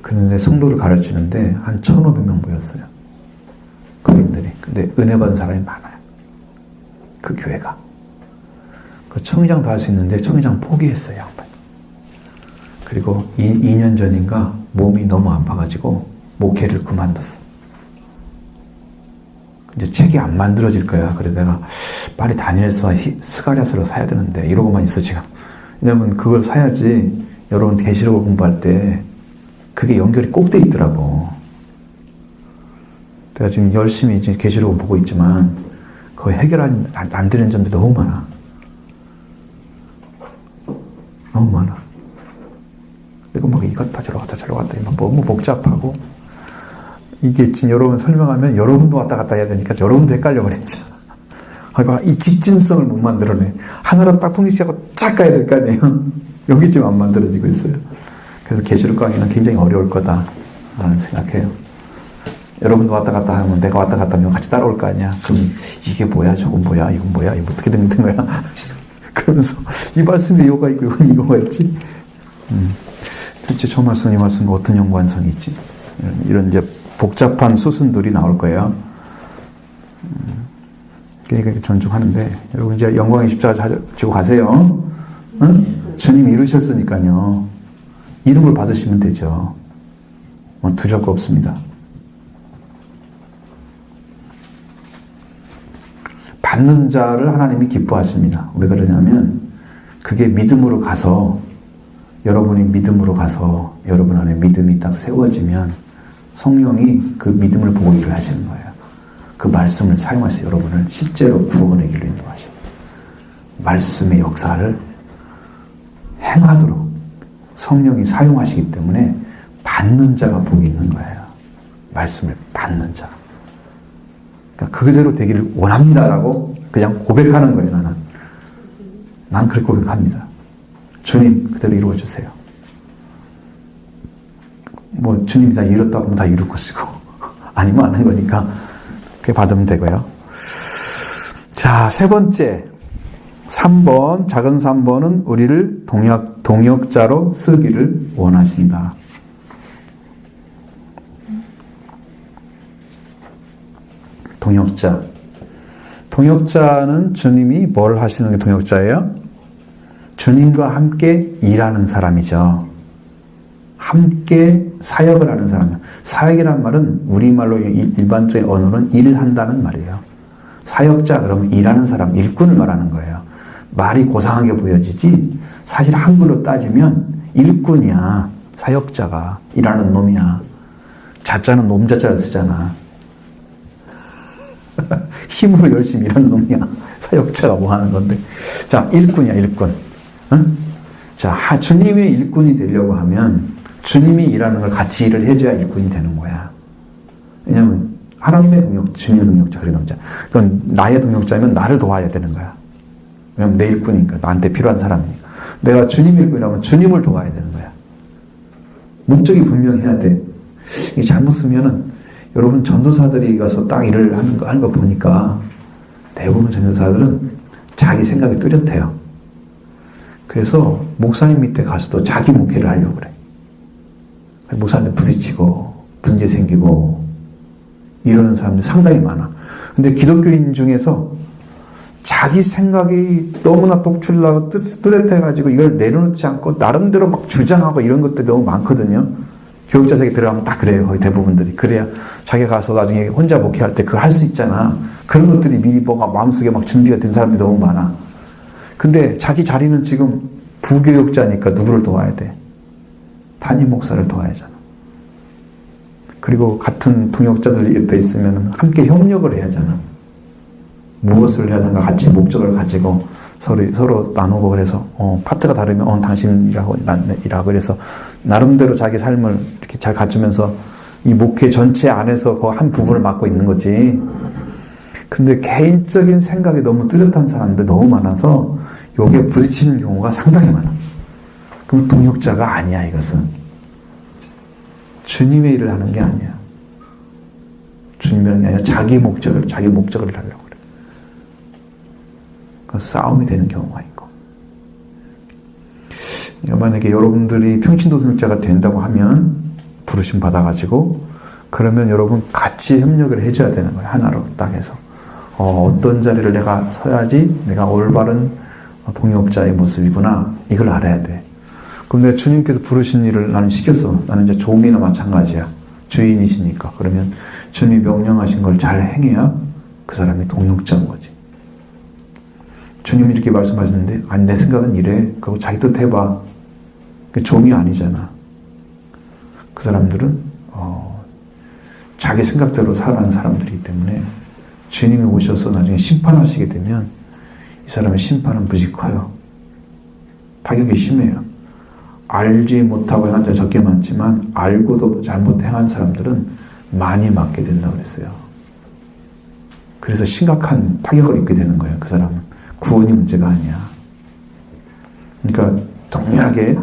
그런데 성도를 가르치는데 한 1,500명 모였어요. 그분들이. 근데 은혜 받은 사람이 많아요. 그 교회가. 그 청의장도 할 수 있는데 청의장 포기했어요, 양반이. 그리고 2년 전인가 몸이 너무 아파가지고 목회를 그만뒀어. 근데 책이 안 만들어질 거야. 그래서 내가 빨리 다니엘서 스가랴서를 사야 되는데 이러고만 있어 지금. 왜냐면 그걸 사야지 여러분 계시록을 공부할 때 그게 연결이 꼭 돼 있더라고. 내가 지금 열심히 이제 계시록을 보고 있지만 그거 해결 안 되는 점들이 너무 많아. 너무 많아. 그리고 막 이갔다 저러갔다 막 너무 복잡하고 이게 지금 여러분 설명하면 여러분도 왔다 갔다 해야 되니까 여러분도 헷갈려버렸죠. 이 직진성을 못 만들어내. 하나로 딱 통일시하고 쫙 가야 될 거 아니에요. 여기 지금 안 만들어지고 있어요. 그래서 계시록 강의는 굉장히 어려울 거다라는 생각해요. 여러분도 왔다 갔다 하면 내가 왔다 갔다 하면 같이 따라올 거 아니야. 그럼 이게 뭐야, 저건 뭐야, 이건 뭐야, 이거 어떻게 된 거야. 그러면서 이 말씀에 이거가 있고 이건 이거가 있지. 도대체 저 말씀 이 말씀과 어떤 연관성이 있지? 이런 이제 복잡한 수순들이 나올 거예요. 그러니까 존중하는데 여러분 이제 영광의 십자가 지고 가세요. 응? 주님이 이루셨으니까요. 이름을 받으시면 되죠. 뭐 두려울 거 없습니다. 받는 자를 하나님이 기뻐하십니다. 왜 그러냐면 그게 믿음으로 가서 여러분이 믿음으로 가서 여러분 안에 믿음이 딱 세워지면 성령이 그 믿음을 보고 일을 하시는 거예요. 그 말씀을 사용하셔서 여러분을 실제로 구원의 길로 인도하시는 말씀의 역사를 행하도록 성령이 사용하시기 때문에 받는 자가 복이 있는 거예요. 말씀을 받는 자. 그러니까 그대로 되기를 원합니다라고 그냥 고백하는 거예요. 난 그렇게 고백합니다. 주님 그대로 이루어주세요. 뭐 주님이 다 이뤘다고 하면 다 이룰 것이고 아니면 안 하는 거니까 그렇게 받으면 되고요. 자, 세 번째 3번 작은 3번은 우리를 동역자로 쓰기를 원하신다. 동역자는 주님이 뭘 하시는 게 동역자예요? 주님과 함께 일하는 사람이죠. 함께 사역을 하는 사람이에요. 사역이란 말은 우리말로 일반적인 언어는 일한다는 말이에요. 사역자 그러면 일하는 사람, 일꾼을 말하는 거예요. 말이 고상하게 보여지지 사실 한글로 따지면 일꾼이야. 사역자가 일하는 놈이야. 자자는 놈자자를 쓰잖아. 힘으로 열심히 일하는 놈이야. 사역자가 뭐 하는 건데. 자, 일꾼이야, 일꾼. 응? 자, 주님의 일꾼이 되려고 하면 주님이 일하는 걸 같이 일을 해줘야 일꾼이 되는 거야. 왜냐면 하나님의 주님의 동역자, 그래 동역자. 그건 나의 동역자면 나를 도와야 되는 거야. 왜냐면 내 일꾼이니까, 나한테 필요한 사람이니까. 내가 주님의 일꾼이라면 주님을 도와야 되는 거야. 목적이 분명해야 돼. 이게 잘못 쓰면은 여러분 전도사들이 가서 딱 일을 하는 거 보니까 대부분 전도사들은 자기 생각이 뚜렷해요. 그래서 목사님 밑에 가서도 자기 목회를 하려고 그래. 목사한테 부딪히고 문제 생기고 이러는 사람들이 상당히 많아. 근데 기독교인 중에서 자기 생각이 너무나 독출나고 뚜렷해가지고 이걸 내려놓지 않고 나름대로 막 주장하고 이런 것들이 너무 많거든요. 교육자석에 들어가면 다 그래요. 거의 대부분들이. 그래야 자기가 가서 나중에 혼자 목회할 때 그걸 할 수 있잖아. 그런 것들이 미리 뭐가 마음속에 막 준비가 된 사람들이 너무 많아. 근데 자기 자리는 지금 부교육자니까 누구를 도와야 돼? 담임 목사를 도와야 하잖아. 그리고 같은 동역자들 옆에 있으면 함께 협력을 해야 하잖아. 무엇을 해야 하는가 같이 목적을 가지고 서로 나누고 그래서 파트가 다르면 당신 일하고 난 일하고 그래서 나름대로 자기 삶을 이렇게 잘 갖추면서 이 목회 전체 안에서 그 한 부분을 맡고 있는 거지. 근데 개인적인 생각이 너무 뚜렷한 사람들 너무 많아서 요게 부딪히는 경우가 상당히 많아. 그럼 동역자가 아니야. 이것은 주님의 일을 하는 게 아니야. 주님의 일이 아니라 자기 목적을 하려고 그래. 그래서 싸움이 되는 경우가 있고. 만약에 여러분들이 평신도 동역자가 된다고 하면 부르심 받아가지고 그러면 여러분 같이 협력을 해줘야 되는 거예요. 하나로 딱 해서 어떤 자리를 내가 서야지 내가 올바른 동역자의 모습이구나. 이걸 알아야 돼. 그럼 내가 주님께서 부르신 일을 나는 시켰어. 나는 이제 종이나 마찬가지야. 주인이시니까. 그러면 주님이 명령하신 걸 잘 행해야 그 사람이 동역자인 거지. 주님이 이렇게 말씀하셨는데 아니 내 생각은 이래. 그거 자기 뜻 해봐. 그 종이 아니잖아. 그 사람들은 자기 생각대로 살아가는 사람들이기 때문에 주님이 오셔서 나중에 심판하시게 되면 이 사람의 심판은 무지 커요. 타격이 심해요. 알지 못하고 행한 자 적게 많지만 알고도 잘못 행한 사람들은 많이 맞게 된다고 그랬어요. 그래서 심각한 타격을 입게 되는 거예요. 그 사람은. 구원이 문제가 아니야. 그러니까 정밀하게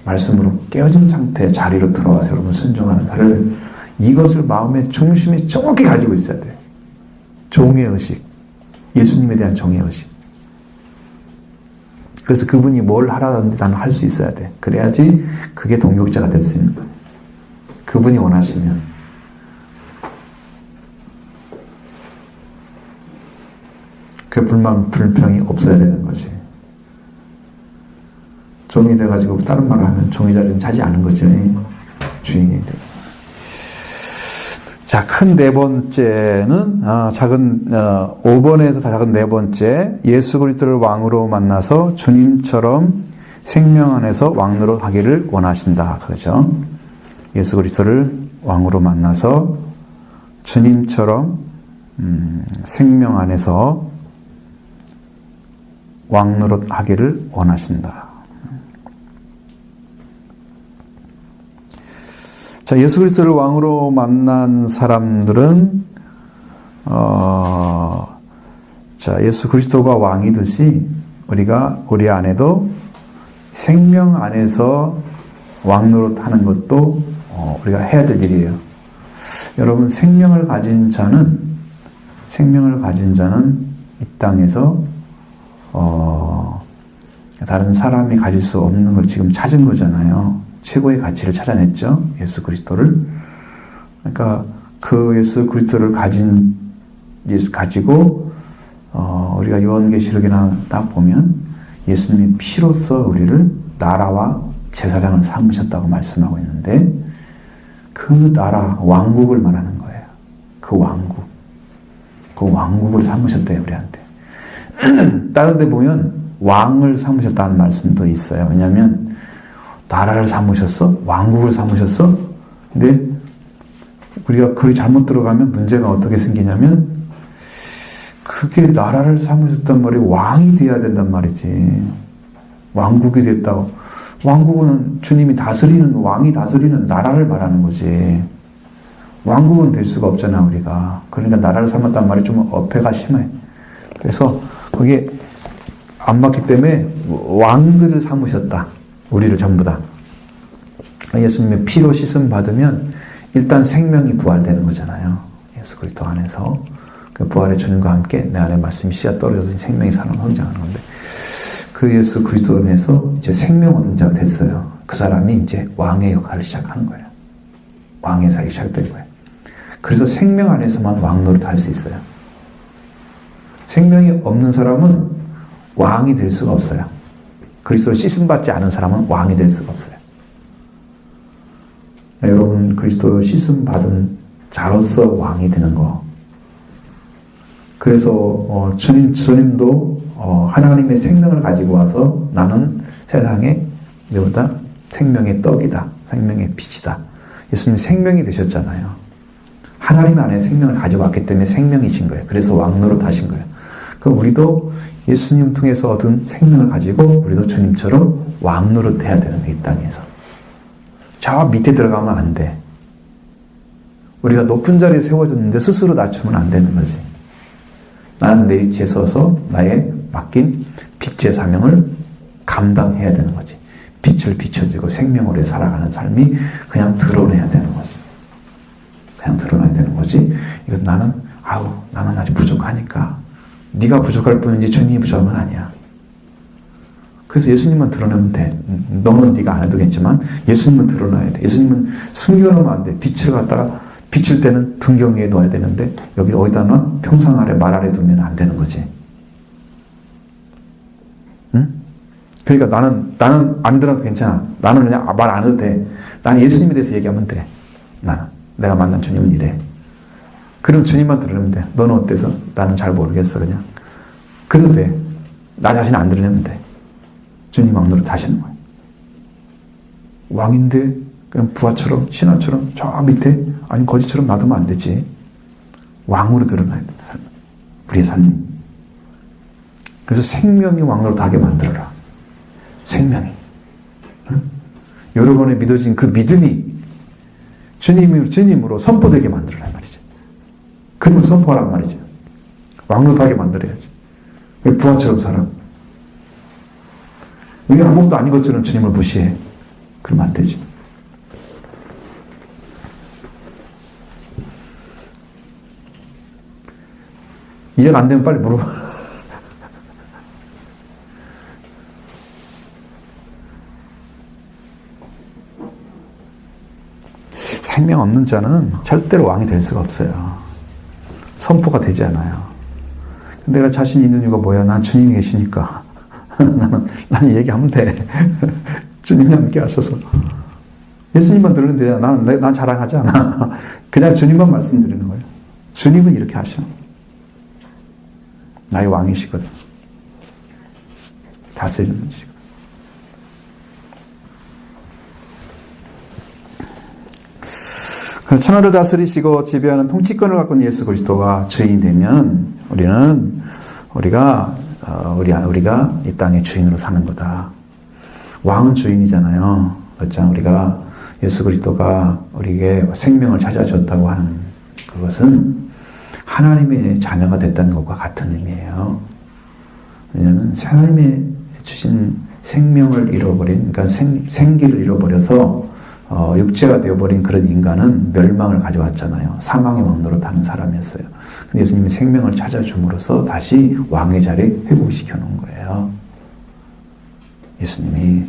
말씀으로 깨어진 상태의 자리로 들어와서 여러분 순종하는 자를 이것을 마음의 중심에 정확히 가지고 있어야 돼. 종의 의식. 예수님에 대한 종의 의식. 그래서 그분이 뭘 하라는데 나는 할 수 있어야 돼. 그래야지 그게 동역자가 될 수 있는 거예요. 그분이 원하시면. 그 불만, 불평이 없어야 되는 거지. 종이 돼가지고 다른 말을 하면 종이 자리는 차지 않은 거죠. 주인이 되고. 자, 큰 네 번째는, 작은, 5번에서 작은 네 번째, 예수 그리스도를 왕으로 만나서 주님처럼 생명 안에서 왕으로 하기를 원하신다. 그렇죠? 예수 그리스도를 왕으로 만나서 주님처럼, 생명 안에서 왕으로 하기를 원하신다. 자, 예수 그리스도를 왕으로 만난 사람들은 자, 예수 그리스도가 왕이듯이 우리가 우리 안에도 생명 안에서 왕노릇 하는 것도 우리가 해야 될 일이에요. 여러분, 생명을 가진 자는 이 땅에서 다른 사람이 가질 수 없는 걸 지금 찾은 거잖아요. 최고의 가치를 찾아냈죠. 예수 그리스도를. 그러니까 그 예수 그리스도를 가지고 우리가 요한계시록이나 딱 보면 예수님의 피로써 우리를 나라와 제사장을 삼으셨다고 말씀하고 있는데 그 나라, 왕국을 말하는 거예요. 그 왕국을 삼으셨대요, 우리한테. 다른 데 보면 왕을 삼으셨다는 말씀도 있어요. 왜냐하면 나라를 삼으셨어? 왕국을 삼으셨어? 근데 우리가 거기 잘못 들어가면 문제가 어떻게 생기냐면 그게 나라를 삼으셨단 말이 왕이 돼야 된단 말이지. 왕국이 됐다고. 왕국은 주님이 다스리는 거, 왕이 다스리는 나라를 말하는 거지. 왕국은 될 수가 없잖아, 우리가. 그러니까 나라를 삼았단 말이 좀 어폐가 심해. 그래서 거기에 안 맞기 때문에 왕들을 삼으셨다. 우리를 전부 다. 예수님의 피로 씻음 받으면 일단 생명이 부활되는 거잖아요. 예수 그리스도 안에서. 그 부활의 주님과 함께 내 안에 말씀이 씨앗 떨어져서 생명이 살아 성장하는 건데 그 예수 그리스도 안에서 이제 생명 얻은 자가 됐어요. 그 사람이 이제 왕의 역할을 시작하는 거예요. 왕의 사역이 시작된 거예요. 그래서 생명 안에서만 왕노릇 할 수 있어요. 생명이 없는 사람은 왕이 될 수가 없어요. 그리스도로 씻음받지 않은 사람은 왕이 될 수가 없어요. 여러분, 그리스도로 씻음받은 자로서 왕이 되는 거. 그래서 주님도 하나님의 생명을 가지고 와서 나는 세상에 너보다 생명의 떡이다. 생명의 빛이다. 예수님이 생명이 되셨잖아요. 하나님 안에 생명을 가져왔기 때문에 생명이신 거예요. 그래서 왕노릇 하신 거예요. 그럼 우리도 예수님 통해서 얻은 생명을 가지고 우리도 주님처럼 왕노릇 해야 되는 거예요. 이 땅에서. 저 밑에 들어가면 안 돼. 우리가 높은 자리에 세워졌는데 스스로 낮추면 안 되는 거지. 나는 내 위치에 서서 나의 맡긴 빛의 사명을 감당해야 되는 거지. 빛을 비춰주고 생명으로 살아가는 삶이 그냥 드러내야 되는 거지. 그냥 드러나야 되는 거지. 이건 나는 아직 부족하니까. 네가 부족할 뿐이지 주님이 부족한 건 아니야. 그래서 예수님만 드러내면 돼. 너는 네가 안 해도 괜찮지만 예수님은 드러나야 돼. 예수님은 숨겨놓으면 안 돼. 빛을 갖다가 비칠 때는 등경 위에 놓아야 되는데 여기 어디다나 평상 아래 말 아래 두면 안 되는 거지. 응? 그러니까 나는 안 들어도 괜찮아. 나는 그냥 말 안 해도 돼. 나는 예수님에 대해서 얘기하면 돼. 내가 만난 주님은 이래. 그럼 주님만 들으면 돼. 너는 어때서? 나는 잘 모르겠어, 그냥. 그래도 돼. 나 자신 안 들으면 돼. 주님 왕노릇 하시는 거예요. 왕인데 그냥 부하처럼 신하처럼 저 밑에 아니 거지처럼 놔두면 안 되지. 왕으로 드러나야 돼. 우리의 삶이. 그래서 생명이 왕노릇 하게 만들어라. 생명이. 응? 여러분의 믿어진 그 믿음이 주님으로 선포되게 만들어라 말이죠. 그러면 선포하란 말이죠. 왕노릇 하게 만들어야지. 왜 부하처럼 살아? 왜 아무것도 아닌 것처럼 주님을 무시해? 그러면 안 되지. 이해가 안 되면 빨리 물어봐. 생명 없는 자는 절대로 왕이 될 수가 없어요. 선포가 되지 않아요. 내가 자신 있는 이유가 뭐야? 난 주님이 계시니까. 나는 얘기하면 돼. 주님이 함께 하셔서. 예수님만 들으면 되잖아. 난 자랑하지 않아. 그냥 주님만 말씀드리는 거예요. 주님은 이렇게 하셔. 나의 왕이시거든. 다스리는 분이시거든. 천하를 다스리시고 지배하는 통치권을 갖고 있는 예수 그리스도가 주인이 되면 우리가 이 땅의 주인으로 사는 거다. 왕은 주인이잖아요. 그렇죠? 우리가 예수 그리스도가 우리에게 생명을 찾아줬다고 하는 그것은 하나님의 자녀가 됐다는 것과 같은 의미예요. 왜냐하면 하나님의 주신 생명을 잃어버린, 그러니까 생기를 잃어버려서 육체가 되어버린 그런 인간은 멸망을 가져왔잖아요. 사망의 왕노릇 하는 사람이었어요. 근데 예수님이 생명을 찾아줌으로써 다시 왕의 자리에 회복시켜 놓은 거예요. 예수님이.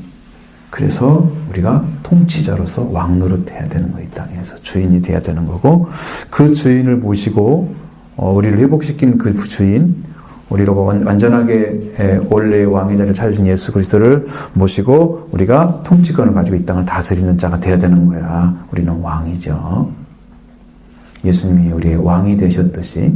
그래서 우리가 통치자로서 왕노릇 해야 되는 거예요. 이 땅에서 주인이 돼야 되는 거고, 그 주인을 모시고 우리를 회복시킨 그 주인, 우리로 완전하게 원래의 왕의 자리를 찾으신 예수 그리스도를 모시고 우리가 통치권을 가지고 이 땅을 다스리는 자가 되어야 되는 거야. 우리는 왕이죠. 예수님이 우리의 왕이 되셨듯이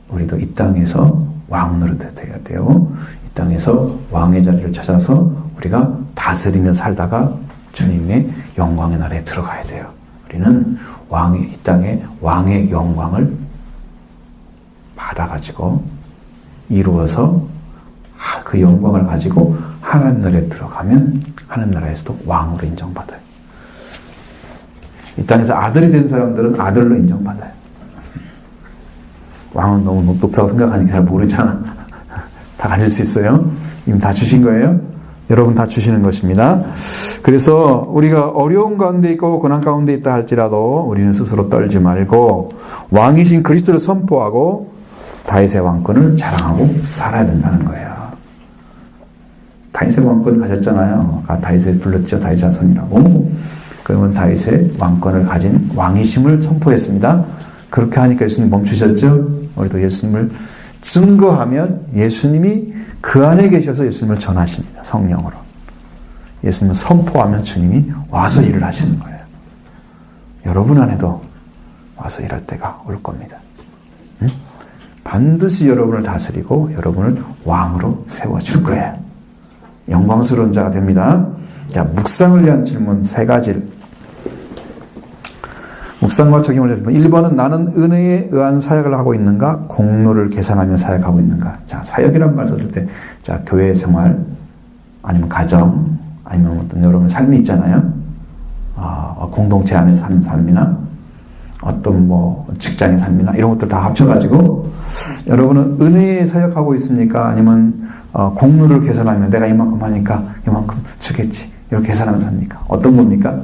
우리도 이 땅에서 왕노릇 돼야 돼요. 이 땅에서 왕의 자리를 찾아서 우리가 다스리며 살다가 주님의 영광의 나라에 들어가야 돼요. 우리는 이 땅에 왕의 영광을 받아가지고 이루어서 그 영광을 가지고 하나님 나라에 들어가면 하나님 나라에서도 왕으로 인정받아요. 이 땅에서 아들이 된 사람들은 아들로 인정받아요. 왕은 너무 높다고 생각하니까 잘 모르잖아. 다 가질 수 있어요? 이미 다 주신 거예요? 여러분 다 주시는 것입니다. 그래서 우리가 어려운 가운데 있고 고난 가운데 있다 할지라도 우리는 스스로 떨지 말고 왕이신 그리스도를 선포하고 다윗의 왕권을 자랑하고 살아야 된다는 거예요. 다윗의 왕권 가졌잖아요. 다윗을 불렀죠. 다윗 자손이라고. 그러면 다윗의 왕권을 가진 왕이심을 선포했습니다. 그렇게 하니까 예수님 멈추셨죠. 우리도 예수님을 증거하면 예수님이 그 안에 계셔서 예수님을 전하십니다. 성령으로. 예수님을 선포하면 주님이 와서 일을 하시는 거예요. 여러분 안에도 와서 일할 때가 올 겁니다. 응? 반드시 여러분을 다스리고 여러분을 왕으로 세워줄 거예요. 영광스러운 자가 됩니다. 자, 묵상을 위한 질문 3가지를. 묵상과 적용을 해주면 1번은 나는 은혜에 의한 사역을 하고 있는가? 공로를 계산하며 사역하고 있는가? 자, 사역이란 말 썼을 때, 자, 교회 생활, 아니면 가정, 아니면 어떤 여러분 삶이 있잖아요. 공동체 안에서 사는 삶이나, 어떤 직장의 삶이나, 이런 것들 다 합쳐가지고, 여러분은 은혜에 사역하고 있습니까? 아니면, 공로를 계산하며 내가 이만큼 하니까 이만큼 주겠지. 이렇게 계산하면서 삽니까? 어떤 겁니까?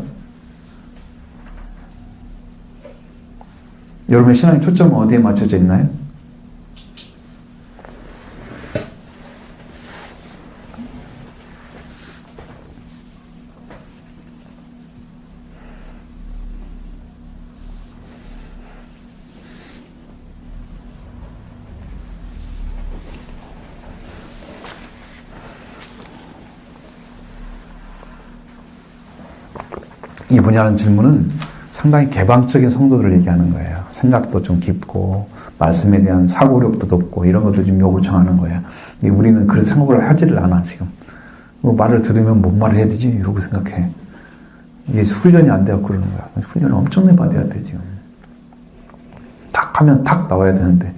여러분의 신앙의 초점은 어디에 맞춰져 있나요? 이분이라는 질문은 상당히 개방적인 성도들을 얘기하는 거예요. 생각도 좀 깊고 말씀에 대한 사고력도 높고 이런 것들 좀 요구청하는 거예요. 근데 우리는 그런 생각을 하지를 않아 지금. 뭐 말을 들으면 뭔 말을 해야 되지? 이러고 생각해. 이게 훈련이 안 되었고 그러는 거야. 훈련을 엄청나게 받아야 돼 지금. 탁 하면 탁 나와야 되는데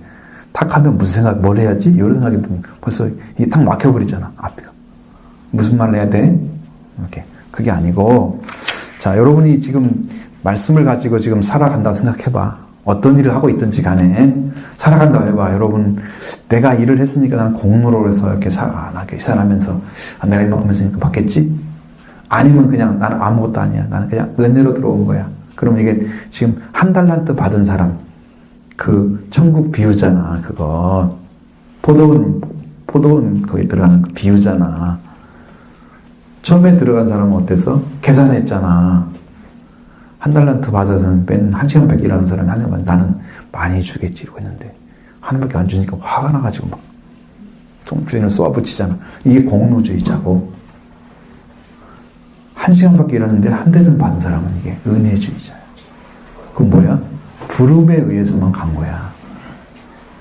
탁 하면 무슨 생각, 뭘 해야지? 이런 생각이 들면 벌써 이게 탁 막혀버리잖아 앞이가. 무슨 말을 해야 돼? 이렇게. 그게 아니고, 자, 여러분이 지금 말씀을 가지고 지금 살아간다고 생각해봐. 어떤 일을 하고 있든지 간에 살아간다고 해봐. 여러분, 내가 일을 했으니까 나는 공로로 해서 이렇게 살아가면서 내가 이만큼 했으니까 받겠지? 아니면 그냥 나는 아무것도 아니야. 나는 그냥 은혜로 들어온 거야. 그럼 이게 지금 한 달란트 받은 사람, 그 천국 비유잖아. 그거 포도원 거기 들어가는 그 비유잖아. 처음에 들어간 사람은 어땠어? 계산했잖아. 한 달란트 받아서는 맨 한 시간밖에 일하는 사람이 한 시간만 나는 많이 주겠지 이러고 했는데 하나밖에 안 주니까 화가 나가지고 막 주인을 쏘아붙이잖아. 이게 공로주의자고, 한 시간밖에 일하는데 한 대를 받은 사람은 이게 은혜주의자야. 그건 뭐야? 부름에 의해서만 간 거야.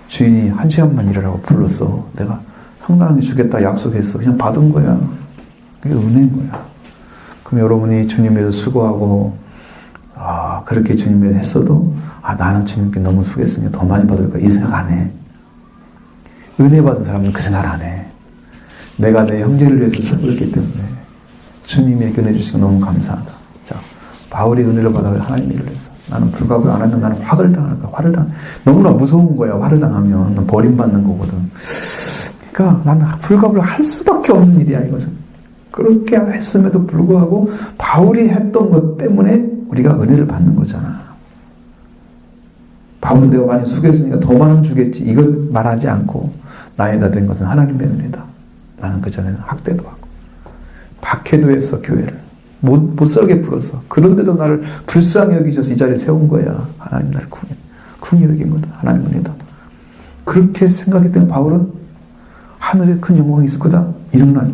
주인이 한 시간만 일하라고 불렀어. 내가 상당하게 주겠다 약속했어. 그냥 받은 거야. 그게 은혜인 거야. 그럼 여러분이 주님 위해서 수고하고 그렇게 주님 위해서 했어도 나는 주님께 너무 수고했으니까 더 많이 받을 거야 이 생각 안 해. 은혜 받은 사람은 그 생각 안 해. 내가 내 형제를 위해서 수고했기 때문에 주님이 은혜 주시고 너무 감사하다. 자, 바울이 은혜를 받아 하나님 일을 했어. 나는 불가불 안 하면 나는 화를 당할까? 너무나 무서운 거야. 화를 당하면 난 버림받는 거거든. 그러니까 나는 불가불 할 수밖에 없는 일이야 이것은. 그렇게 했음에도 불구하고 바울이 했던 것 때문에 우리가 은혜를 받는 거잖아. 바울은 내가 많이 수고했으니까 더 많은 주겠지. 이것 말하지 않고 나에다 된 것은 하나님의 은혜다. 나는 그전에는 학대도 하고 박해도 했어. 교회를 못 살게 풀었어. 그런데도 나를 불쌍히 여기셔서 이 자리에 세운 거야. 하나님 나를 궁히 여긴 거다. 하나님 은혜다. 그렇게 생각했기 때문에 바울은 하늘에 큰 영광이 있을 거다. 이런 날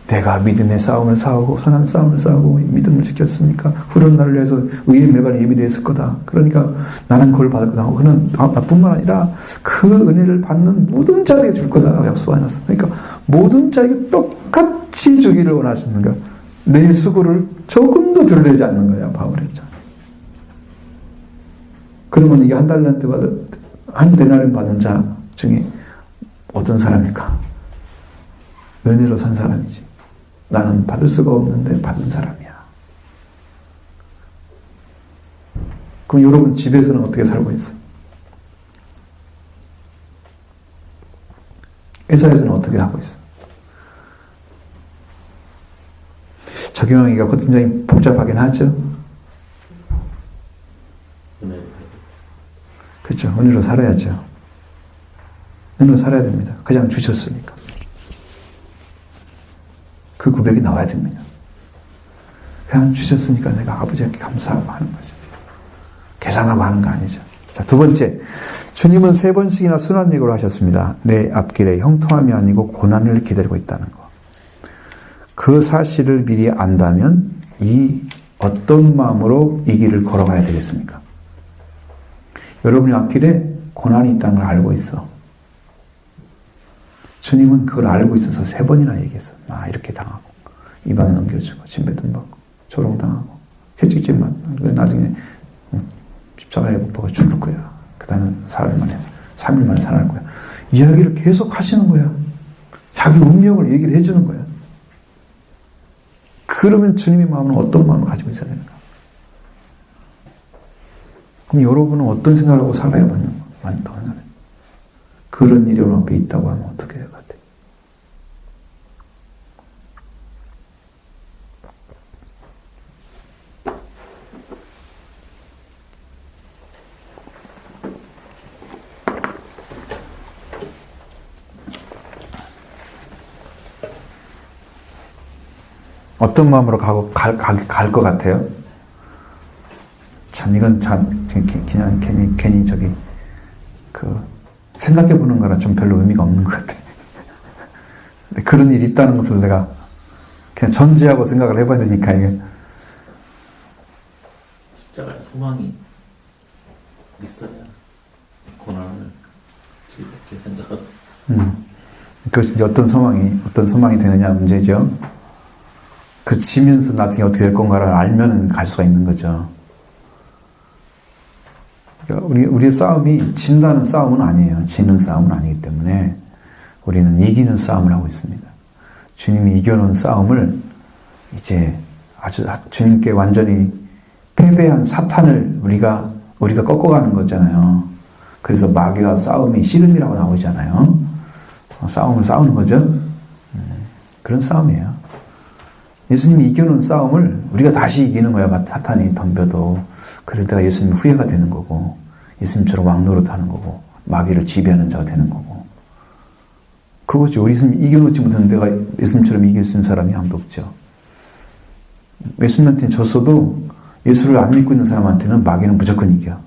내가 믿음의 싸움을 싸우고 선한 싸움을 싸우고 믿음을 지켰으니까 후련 날을 위해서 의의 멸관이 예비되었을 거다. 그러니까 나는 그걸 받을 거다. 그는 나뿐만 아니라 그 은혜를 받는 모든 자에게 줄 거다. 약속해놨어. 그러니까 모든 자에게 똑같이 주기를 원하시는 거야. 내 수고를 조금도 드러내지 않는 거야. 바울했잖아. 그러면 이게 한 달란트 한 데나리온 받은 자 중에 어떤 사람일까? 은혜로 산 사람이지. 나는 받을 수가 없는데 받은 사람이야. 그럼 여러분 집에서는 어떻게 살고 있어? 회사에서는 어떻게 하고 있어? 적용하기가 굉장히 복잡하긴 하죠. 그렇죠. 은혜로 살아야죠. 은혜로 살아야 됩니다. 그냥 주셨으니까. 그 고백이 나와야 됩니다. 그냥 주셨으니까 내가 아버지께 감사하고 하는 거죠. 계산하고 하는 거 아니죠. 자, 두 번째. 주님은 3번씩이나 순환 예고를 하셨습니다. 내 앞길에 형통함이 아니고 고난을 기다리고 있다는 거. 그 사실을 미리 안다면 이 어떤 마음으로 이 길을 걸어가야 되겠습니까? 여러분의 앞길에 고난이 있다는 걸 알고 있어. 주님은 그걸 알고 있어서 3번이나 얘기했어. 나 이렇게 당하고 이방에 넘겨주고 침뱉음 받고 조롱당하고 채찍질 맞고 나중에 십자가에 못 박아 죽을 거야. 그 다음에 3일 만에 살아날 거야. 이야기를 계속 하시는 거야. 자기 운명을 얘기를 해주는 거야. 그러면 주님의 마음은 어떤 마음을 가지고 있어야 되는가? 그럼 여러분은 어떤 생각을 하고 살아야 맞는다고 생각해? 그런 일이 여러분 앞에 있다고 하면 어떻게 될 것 같아요? 어떤 마음으로 갈 것 같아요? 참, 이건 그냥 괜히 생각해 보는 거라 좀 별로 의미가 없는 것 같아. 근데 그런 일이 있다는 것을 내가 그냥 전제하고 생각을 해봐야 되니까 이게. 십자가에 소망이 있어야 고난을 즐겁게 생각하고. 그것이 이제 어떤 소망이 되느냐 문제죠. 그 지면서 나중에 어떻게 될 건가를 알면은 갈 수가 있는 거죠. 그러니까 우리의 싸움이 진다는 싸움은 아니에요. 지는 싸움은 아니기 때문에 우리는 이기는 싸움을 하고 있습니다. 주님이 이겨놓은 싸움을 이제 아주 주님께 완전히 패배한 사탄을 우리가 꺾어가는 거잖아요. 그래서 마귀와 싸움이 씨름이라고 나오잖아요. 싸움을 싸우는 거죠. 그런 싸움이에요. 예수님이 이겨놓은 싸움을 우리가 다시 이기는 거야. 사탄이 덤벼도. 그래서 내가 예수님 후예가 되는 거고, 예수님처럼 왕노릇하는 거고, 마귀를 지배하는 자가 되는 거고. 그거지. 우리 예수님 이겨놓지 못하는 내가 예수님처럼 이길 수 있는 사람이 아무도 없죠. 예수님한테는 졌어도 예수를 안 믿고 있는 사람한테는 마귀는 무조건 이겨.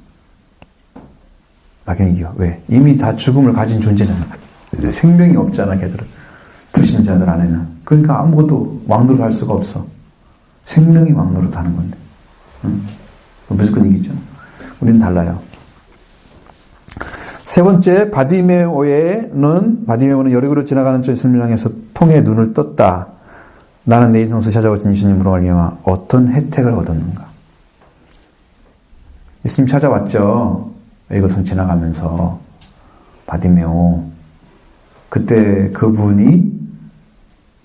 마귀는 이겨. 왜? 이미 다 죽음을 가진 존재잖아. 생명이 없잖아, 걔들은. 불신자들 안에는. 그러니까 아무것도 왕노릇 할 수가 없어. 생명이 왕노릇 하는 건데. 무조건 이기죠. 우리는 달라요. 세 번째, 바디메오는 여리고로 지나가는 저 예수님을 향해서 통에 눈을 떴다. 나는 내 인생에서 찾아오신 예수님으로 말미암아 어떤 혜택을 얻었는가? 예수님 찾아왔죠. 여리고성 지나가면서 바디메오. 그때 그분이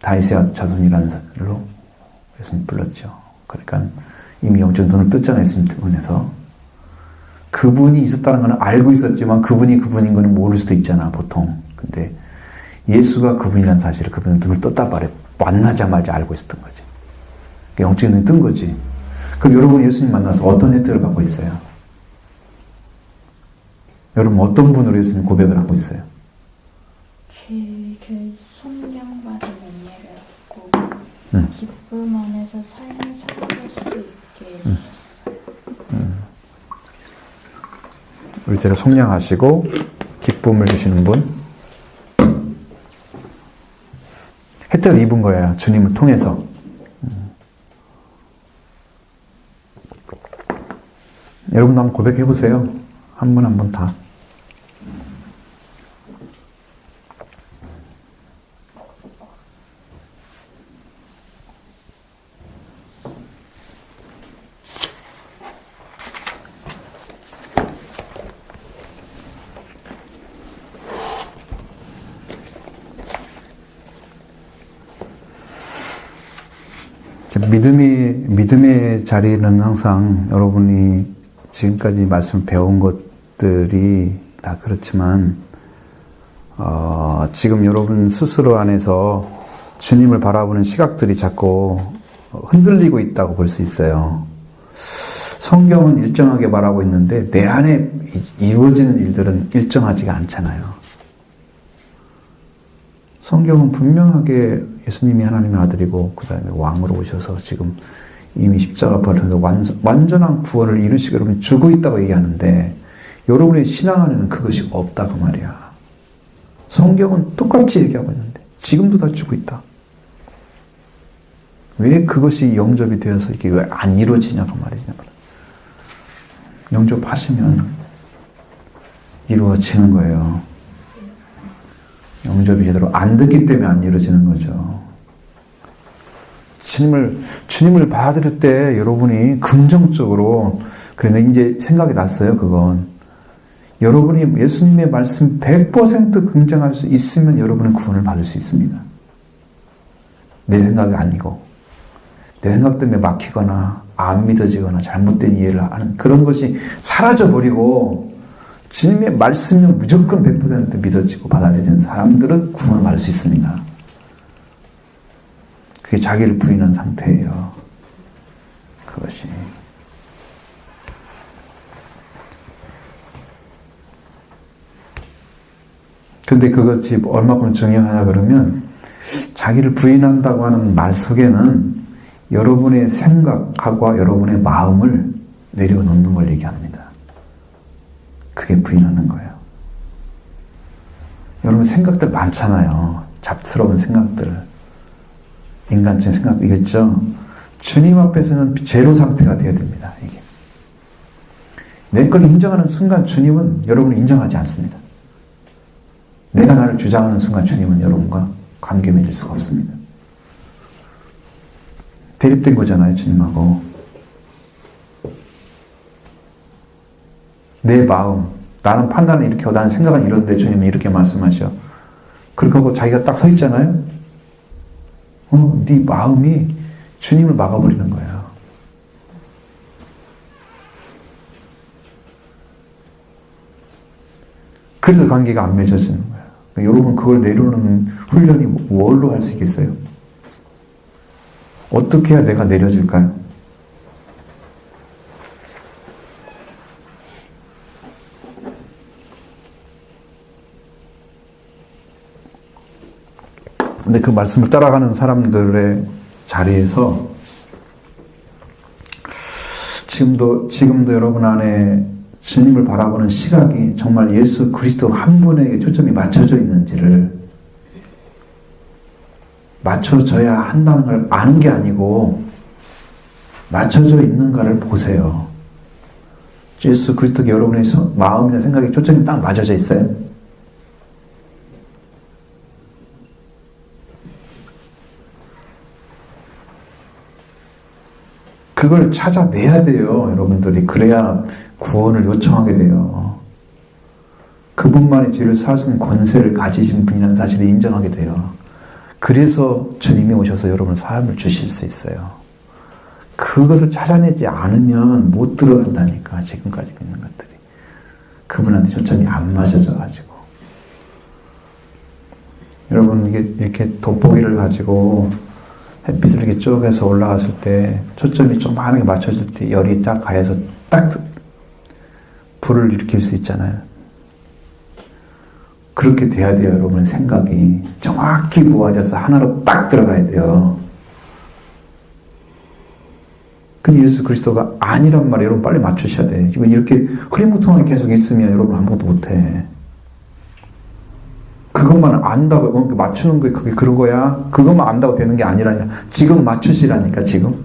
다윗의 자손이라는 말로 예수님 불렀죠. 그러니까 이미 영적 눈을 떴잖아요. 예수님 때문에서. 그분이 있었다는 것은 알고 있었지만 그분이 그분인 것은 모를 수도 있잖아, 보통. 근데 예수가 그분이라는 사실을 그분은 눈을 떴다 말해. 만나자마자 알고 있었던 거지. 영적인 눈이 뜬 거지. 그럼 여러분이 예수님 만나서 어떤 혜택을 받고 있어요? 여러분 어떤 분으로 예수님 고백을 하고 있어요? 죄를 속량받은 은혜를 얻고 기쁨 안에서 삶을 살아갈 수 있게 해주셨어요. 우리 죄를 속량하시고 기쁨을 주시는 분. 혜택을 입은 거예요. 주님을 통해서. 여러분도 한번 고백해 보세요. 한 분 한 분 다. 믿음의 자리는 항상 여러분이 지금까지 말씀 배운 것들이 다 그렇지만, 지금 여러분 스스로 안에서 주님을 바라보는 시각들이 자꾸 흔들리고 있다고 볼 수 있어요. 성경은 일정하게 말하고 있는데 내 안에 이루어지는 일들은 일정하지가 않잖아요. 성경은 분명하게 예수님이 하나님의 아들이고 그 다음에 왕으로 오셔서 지금 이미 십자가 벌어서 완전한 구원을 이루시고 여러분 주고 있다고 얘기하는데 여러분의 신앙 안에는 그것이 없다 그 말이야. 성경은 똑같이 얘기하고 있는데 지금도 다 주고 있다. 왜 그것이 영접이 되어서 이게 왜 안 이루어지냐 그 말이지. 영접하시면 이루어지는 거예요. 영접이 제대로 안 됐기 때문에 안 이루어지는 거죠. 주님을 받아들일 때 여러분이 긍정적으로, 그런데 이제 생각이 났어요, 그건. 여러분이 예수님의 말씀 100% 긍정할 수 있으면 여러분은 구원을 받을 수 있습니다. 내 생각이 아니고, 내 생각 때문에 막히거나, 안 믿어지거나, 잘못된 이해를 하는 그런 것이 사라져버리고, 주님의 말씀은 무조건 100% 믿어지고 받아들이는 사람들은 구원을 받을 수 있습니다. 그게 자기를 부인한 상태예요. 그것이. 근데 그것이 얼마큼 중요하냐 그러면 자기를 부인한다고 하는 말 속에는 여러분의 생각과 여러분의 마음을 내려놓는 걸 얘기합니다. 그게 부인하는 거예요. 여러분 생각들 많잖아요. 잡스러운 생각들. 인간적인 생각이겠죠. 주님 앞에서는 제로 상태가 되어야 됩니다. 이게 내 걸 인정하는 순간 주님은 여러분을 인정하지 않습니다. 내가 나를 주장하는 순간 주님은 여러분과 관계 맺을 수가 없습니다. 대립된 거잖아요, 주님하고. 내 마음, 나는 판단은 이렇게 하고 나는 생각은 이런데 주님은 이렇게 말씀하셔. 그렇게 하고 자기가 딱 서 있잖아요. 네 마음이 주님을 막아버리는 거예요. 그래서 관계가 안 맺어지는 거예요. 그러니까 여러분 그걸 내려놓는 훈련이 뭘로 할 수 있겠어요? 어떻게 해야 내가 내려질까요? 근데 그 말씀을 따라가는 사람들의 자리에서 지금도 여러분 안에 주님을 바라보는 시각이 정말 예수 그리스도 한 분에게 초점이 맞춰져 있는지를 맞춰져야 한다는 걸 아는 게 아니고 맞춰져 있는가를 보세요. 예수 그리스도께 여러분의 마음이나 생각이 초점이 딱 맞춰져 있어요? 그걸 찾아내야 돼요, 여러분들이. 그래야 구원을 요청하게 돼요. 그분만이 죄를 사할 수 있는 권세를 가지신 분이라는 사실을 인정하게 돼요. 그래서 주님이 오셔서 여러분 삶을 주실 수 있어요. 그것을 찾아내지 않으면 못 들어간다니까, 지금까지 믿는 것들이. 그분한테 초점이 안 맞아져가지고. 여러분, 이렇게 돋보기를 가지고 햇빛을 이렇게 쭉 해서 올라갔을 때 초점이 좀 많이 맞춰질 때 열이 딱 가해서 딱 불을 일으킬 수 있잖아요. 그렇게 돼야 돼요. 여러분 생각이 정확히 모아져서 하나로 딱 들어가야 돼요. 근데 예수 그리스도가 아니란 말이에요. 여러분 빨리 맞추셔야 돼. 이건 이렇게 흐리무통하게 계속 있으면 여러분 아무것도 못해. 그것만 안다고 맞추는 게 그게 그런 거야? 그것만 안다고 되는 게 아니라니까. 지금 맞추시라니까. 지금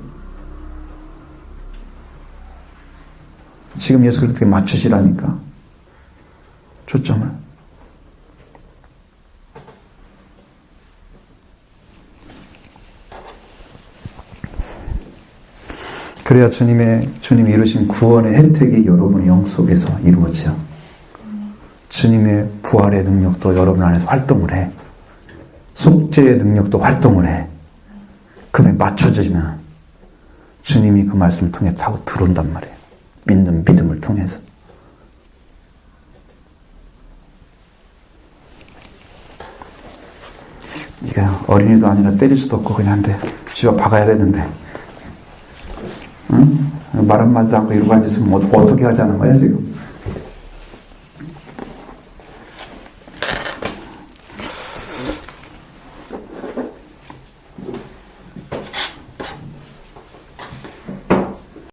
예수 그리스도께 맞추시라니까. 초점을. 그래야 주님이 이루신 구원의 혜택이 여러분의 영 속에서 이루어져. 주님의 부활의 능력도 여러분 안에서 활동을 해. 속죄의 능력도 활동을 해. 그에 맞춰지면 주님이 그 말씀을 통해 타고 들어온단 말이에요. 믿는 믿음을 통해서. 이게 어린이도 아니라 때릴 수도 없고 그냥 한데 쥐어 박아야 되는데, 응? 말 한마디도 않고 이러고 앉았으면 어떻게 하자는 거야 지금?